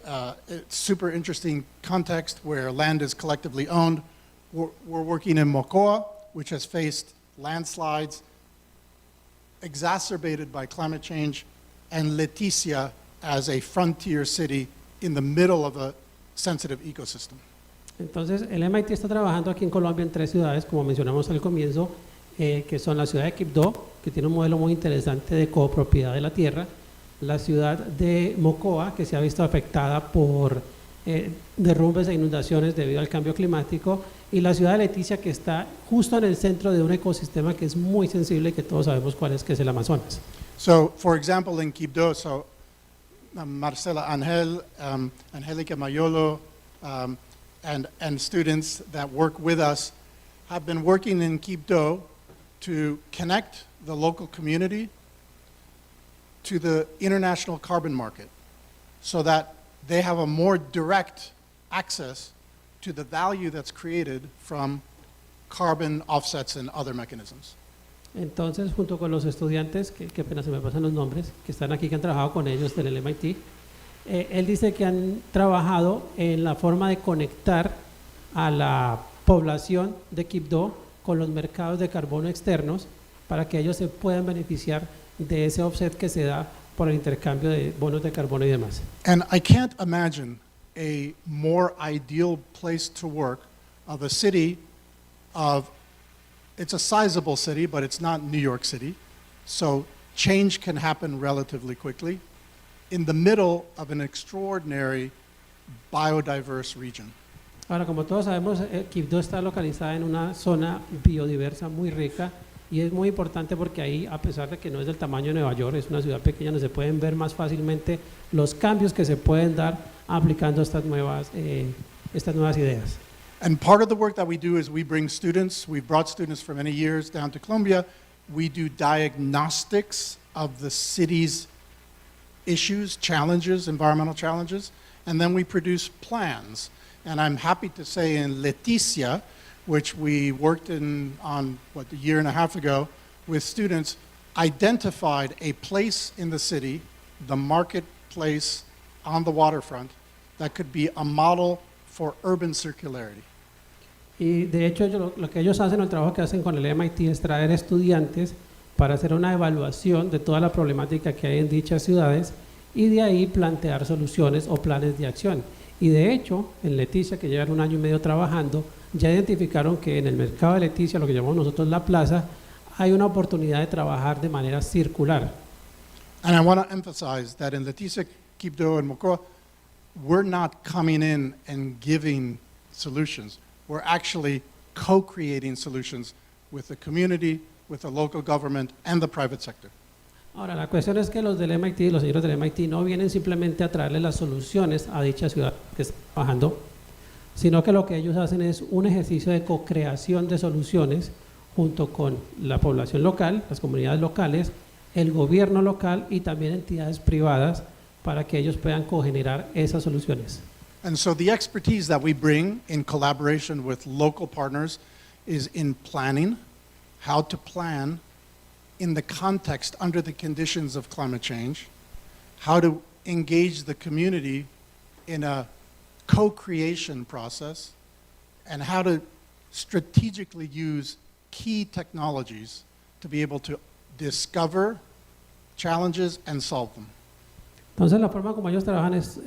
S8: it's super interesting context where land is collectively owned. We're working in Mocoa, which has faced landslides exacerbated by climate change, and Leticia as a frontier city in the middle of a sensitive ecosystem.
S9: Entonces, el MIT está trabajando aquí en Colombia en 3 ciudades, como mencionamos al comienzo, que son la ciudad de Quibdó, que tiene un modelo muy interesante de copropiedad de la tierra, la ciudad de Mocoa, que se ha visto afectada por derrumbes e inundaciones debido al cambio climático, y la ciudad de Leticia, que está justo en el centro de un ecosistema que es muy sensible y que todos sabemos cuál es, que es el Amazonas.
S8: So, for example, in Quibdó, Marcela Angel, Angélica Mayolo, and students that work with us have been working in Quibdó to connect the local community to the international carbon market so that they have a more direct access to the value that's created from carbon offsets and other mechanisms.
S9: Entonces, junto con los estudiantes, que apenas se me pasan los nombres, que están aquí, que han trabajado con ellos del MIT, él dice que han trabajado en la forma de conectar a la población de Quibdó con los mercados de carbono externos para que ellos se puedan beneficiar de ese offset que se da por el intercambio de bonos de carbono y demás.
S8: And I can't imagine a more ideal place to work of a city of, it's a sizable city, but it's not New York City, so change can happen relatively quickly, in the middle of an extraordinary biodiverse region.
S9: Ahora, como todos sabemos, Quibdó está localizada en una zona biodiversa muy rica y es muy importante porque ahí, a pesar de que no es del tamaño de Nueva York, es una ciudad pequeña donde se pueden ver más fácilmente los cambios que se pueden dar aplicando estas nuevas ideas.
S8: And part of the work that we do is we bring students, we've brought students for many years down to Colombia. We do diagnostics of the city's issues, challenges, environmental challenges, and then we produce plans. And I'm happy to say in Leticia, which we worked on a year and a half ago with students, identified a place in the city, the marketplace on the waterfront, that could be a model for urban circularity.
S9: Y de hecho lo que ellos hacen, el trabajo que hacen con el MIT es traer estudiantes para hacer una evaluación de toda la problemática que hay en dichas ciudades y de ahí plantear soluciones o planes de acción. Y de hecho, en Leticia, que llevan 1 año y medio trabajando, ya identificaron que en el mercado de Leticia, lo que llamamos nosotros la plaza, hay una oportunidad de trabajar de manera circular.
S8: And I want to emphasize that in Leticia, Quibdó, and Mocoa, we're not coming in and giving solutions. We're actually co-creating solutions with the community, with the local government, and the private sector.
S9: Ahora, la cuestión es que los del MIT, los señores del MIT, no vienen simplemente a traerle las soluciones a dicha ciudad que está trabajando, sino que lo que ellos hacen es un ejercicio de co-creación de soluciones junto con la población local, las comunidades locales, el gobierno local y también entidades privadas para que ellos puedan cogenerar esas soluciones.
S8: And so the expertise that we bring in collaboration with local partners is in planning, how to plan in the context under the conditions of climate change, how to engage the community in a co-creation process, and how to strategically use key technologies to be able to discover challenges and solve them.
S9: Entonces, la forma como ellos trabajan es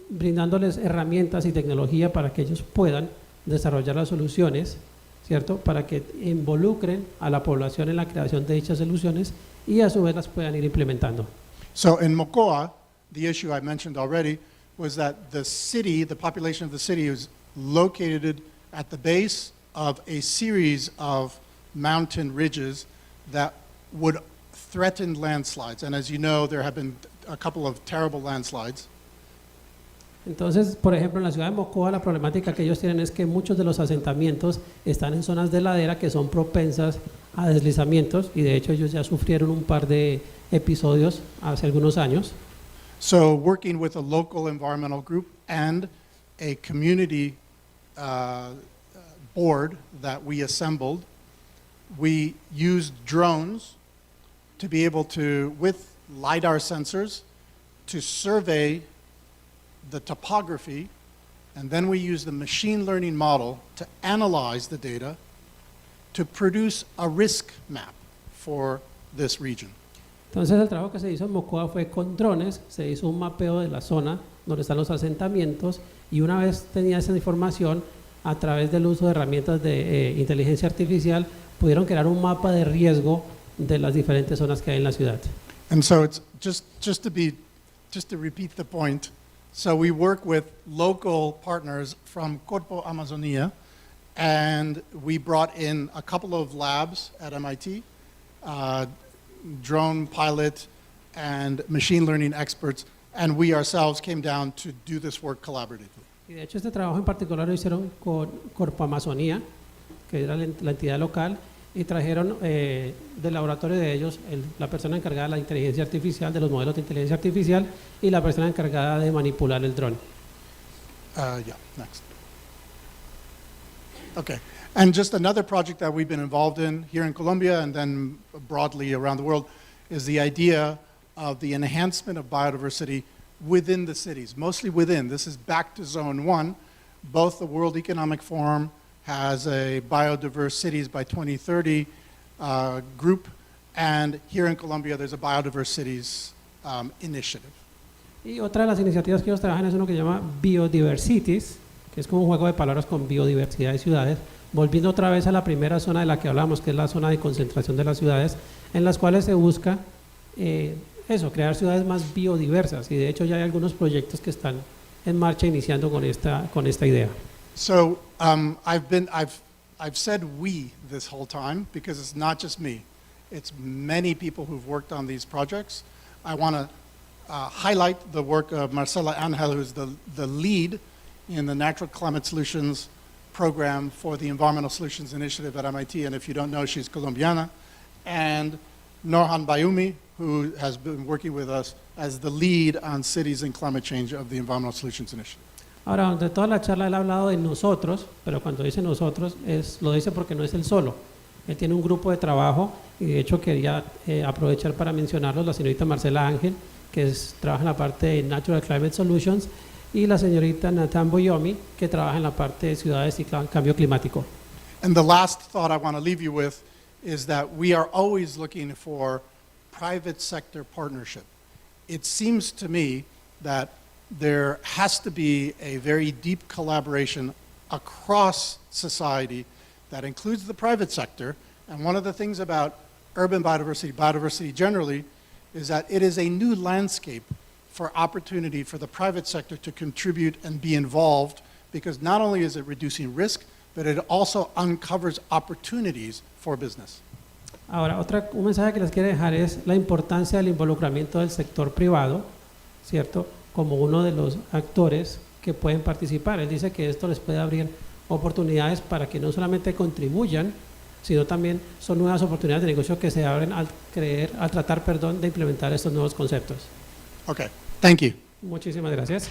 S9: brindándoles herramientas y tecnología para que ellos puedan desarrollar las soluciones, ¿cierto? Para que involucren a la población en la creación de dichas soluciones y a su vez las puedan ir implementando.
S8: So in Mocoa, the issue I mentioned already was that the city, the population of the city is located at the base of a series of mountain ridges that would threaten landslides. And as you know, there have been a couple of terrible landslides.
S9: Entonces, por ejemplo, en la ciudad de Mocoa, la problemática que ellos tienen es que muchos de los asentamientos están en zonas de ladera que son propensas a deslizamientos y de hecho ellos ya sufrieron un par de episodios hace algunos años.
S8: So working with a local environmental group and a community board that we assembled, we used drones to be able to, with LiDAR sensors, to survey the topography, and then we use the machine learning model to analyze the data to produce a risk map for this region.
S9: Entonces el trabajo que se hizo en Mocoa fue con drones, se hizo un mapeo de la zona donde están los asentamientos y una vez tenía esa información, a través del uso de herramientas de inteligencia artificial, pudieron crear un mapa de riesgo de las diferentes zonas que hay en la ciudad.
S8: And so it's just to repeat the point, so we work with local partners from Corpo Amazonia, and we brought in a couple of labs at MIT, drone pilot and machine learning experts, and we ourselves came down to do this work collaboratively.
S9: Y de hecho este trabajo en particular lo hicieron con Corpo Amazonía, que era la entidad local, y trajeron del laboratorio de ellos la persona encargada de la inteligencia artificial, de los modelos de inteligencia artificial, y la persona encargada de manipular el dron.
S8: Yeah, next. Okay, and just another project that we've been involved in here in Colombia and then broadly around the world is the idea of the enhancement of biodiversity within the cities, mostly within. This is back to Zone 1. Both the World Economic Forum has a biodiverse cities by 2030 group, and here in Colombia there's a biodiverse cities initiative.
S9: Y otra de las iniciativas que ellos trabajan es uno que se llama Biodiversities, que es como un juego de palabras con biodiversidad de ciudades, volviendo otra vez a la primera zona de la que hablamos, que es la zona de concentración de las ciudades, en las cuales se busca crear ciudades más biodiversas, y de hecho ya hay algunos proyectos que están en marcha iniciando con esta idea.
S8: So I've said we this whole time because it's not just me. It's many people who've worked on these projects. I want to highlight the work of Marcela Angel, who's the lead in the Natural Climate Solutions program for the Environmental Solutions Initiative at MIT. And if you don't know, she's Colombiana. And Norhan Bayumi, who has been working with us as the lead on cities and climate change of the Environmental Solutions Initiative.
S9: Ahora, durante toda la charla él ha hablado de nosotros, pero cuando dice nosotros, lo dice porque no es él solo. Él tiene un grupo de trabajo y de hecho quería aprovechar para mencionarlos, la señorita Marcela Ángel, que trabaja en la parte de Natural Climate Solutions, y la señorita Nathan Boyomi, que trabaja en la parte de ciudades y cambio climático.
S8: And the last thought I want to leave you with is that we are always looking for private sector partnership. It seems to me that there has to be a very deep collaboration across society that includes the private sector. And one of the things about urban biodiversity, biodiversity generally, is that it is a new landscape for opportunity for the private sector to contribute and be involved, because not only is it reducing risk, but it also uncovers opportunities for business.
S9: Ahora, un mensaje que les quiero dejar es la importancia del involucramiento del sector privado, ¿cierto? Como uno de los actores que pueden participar. Él dice que esto les puede abrir oportunidades para que no solamente contribuyan, sino también son nuevas oportunidades de negocio que se abren al tratar de implementar estos nuevos conceptos.
S8: Okay, thank you.
S9: Muchísimas gracias.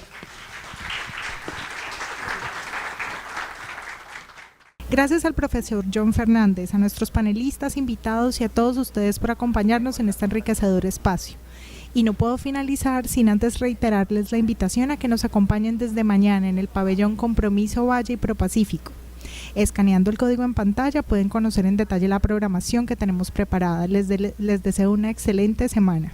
S1: Gracias al profesor John Fernández, a nuestros panelistas, invitados y a todos ustedes por acompañarnos en este enriquecedor espacio. Y no puedo finalizar sin antes reiterarles la invitación a que nos acompañen desde mañana en el pabellón Compromiso Valle y Propacífico. Escaneando el código en pantalla pueden conocer en detalle la programación que tenemos preparada. Les deseo una excelente semana.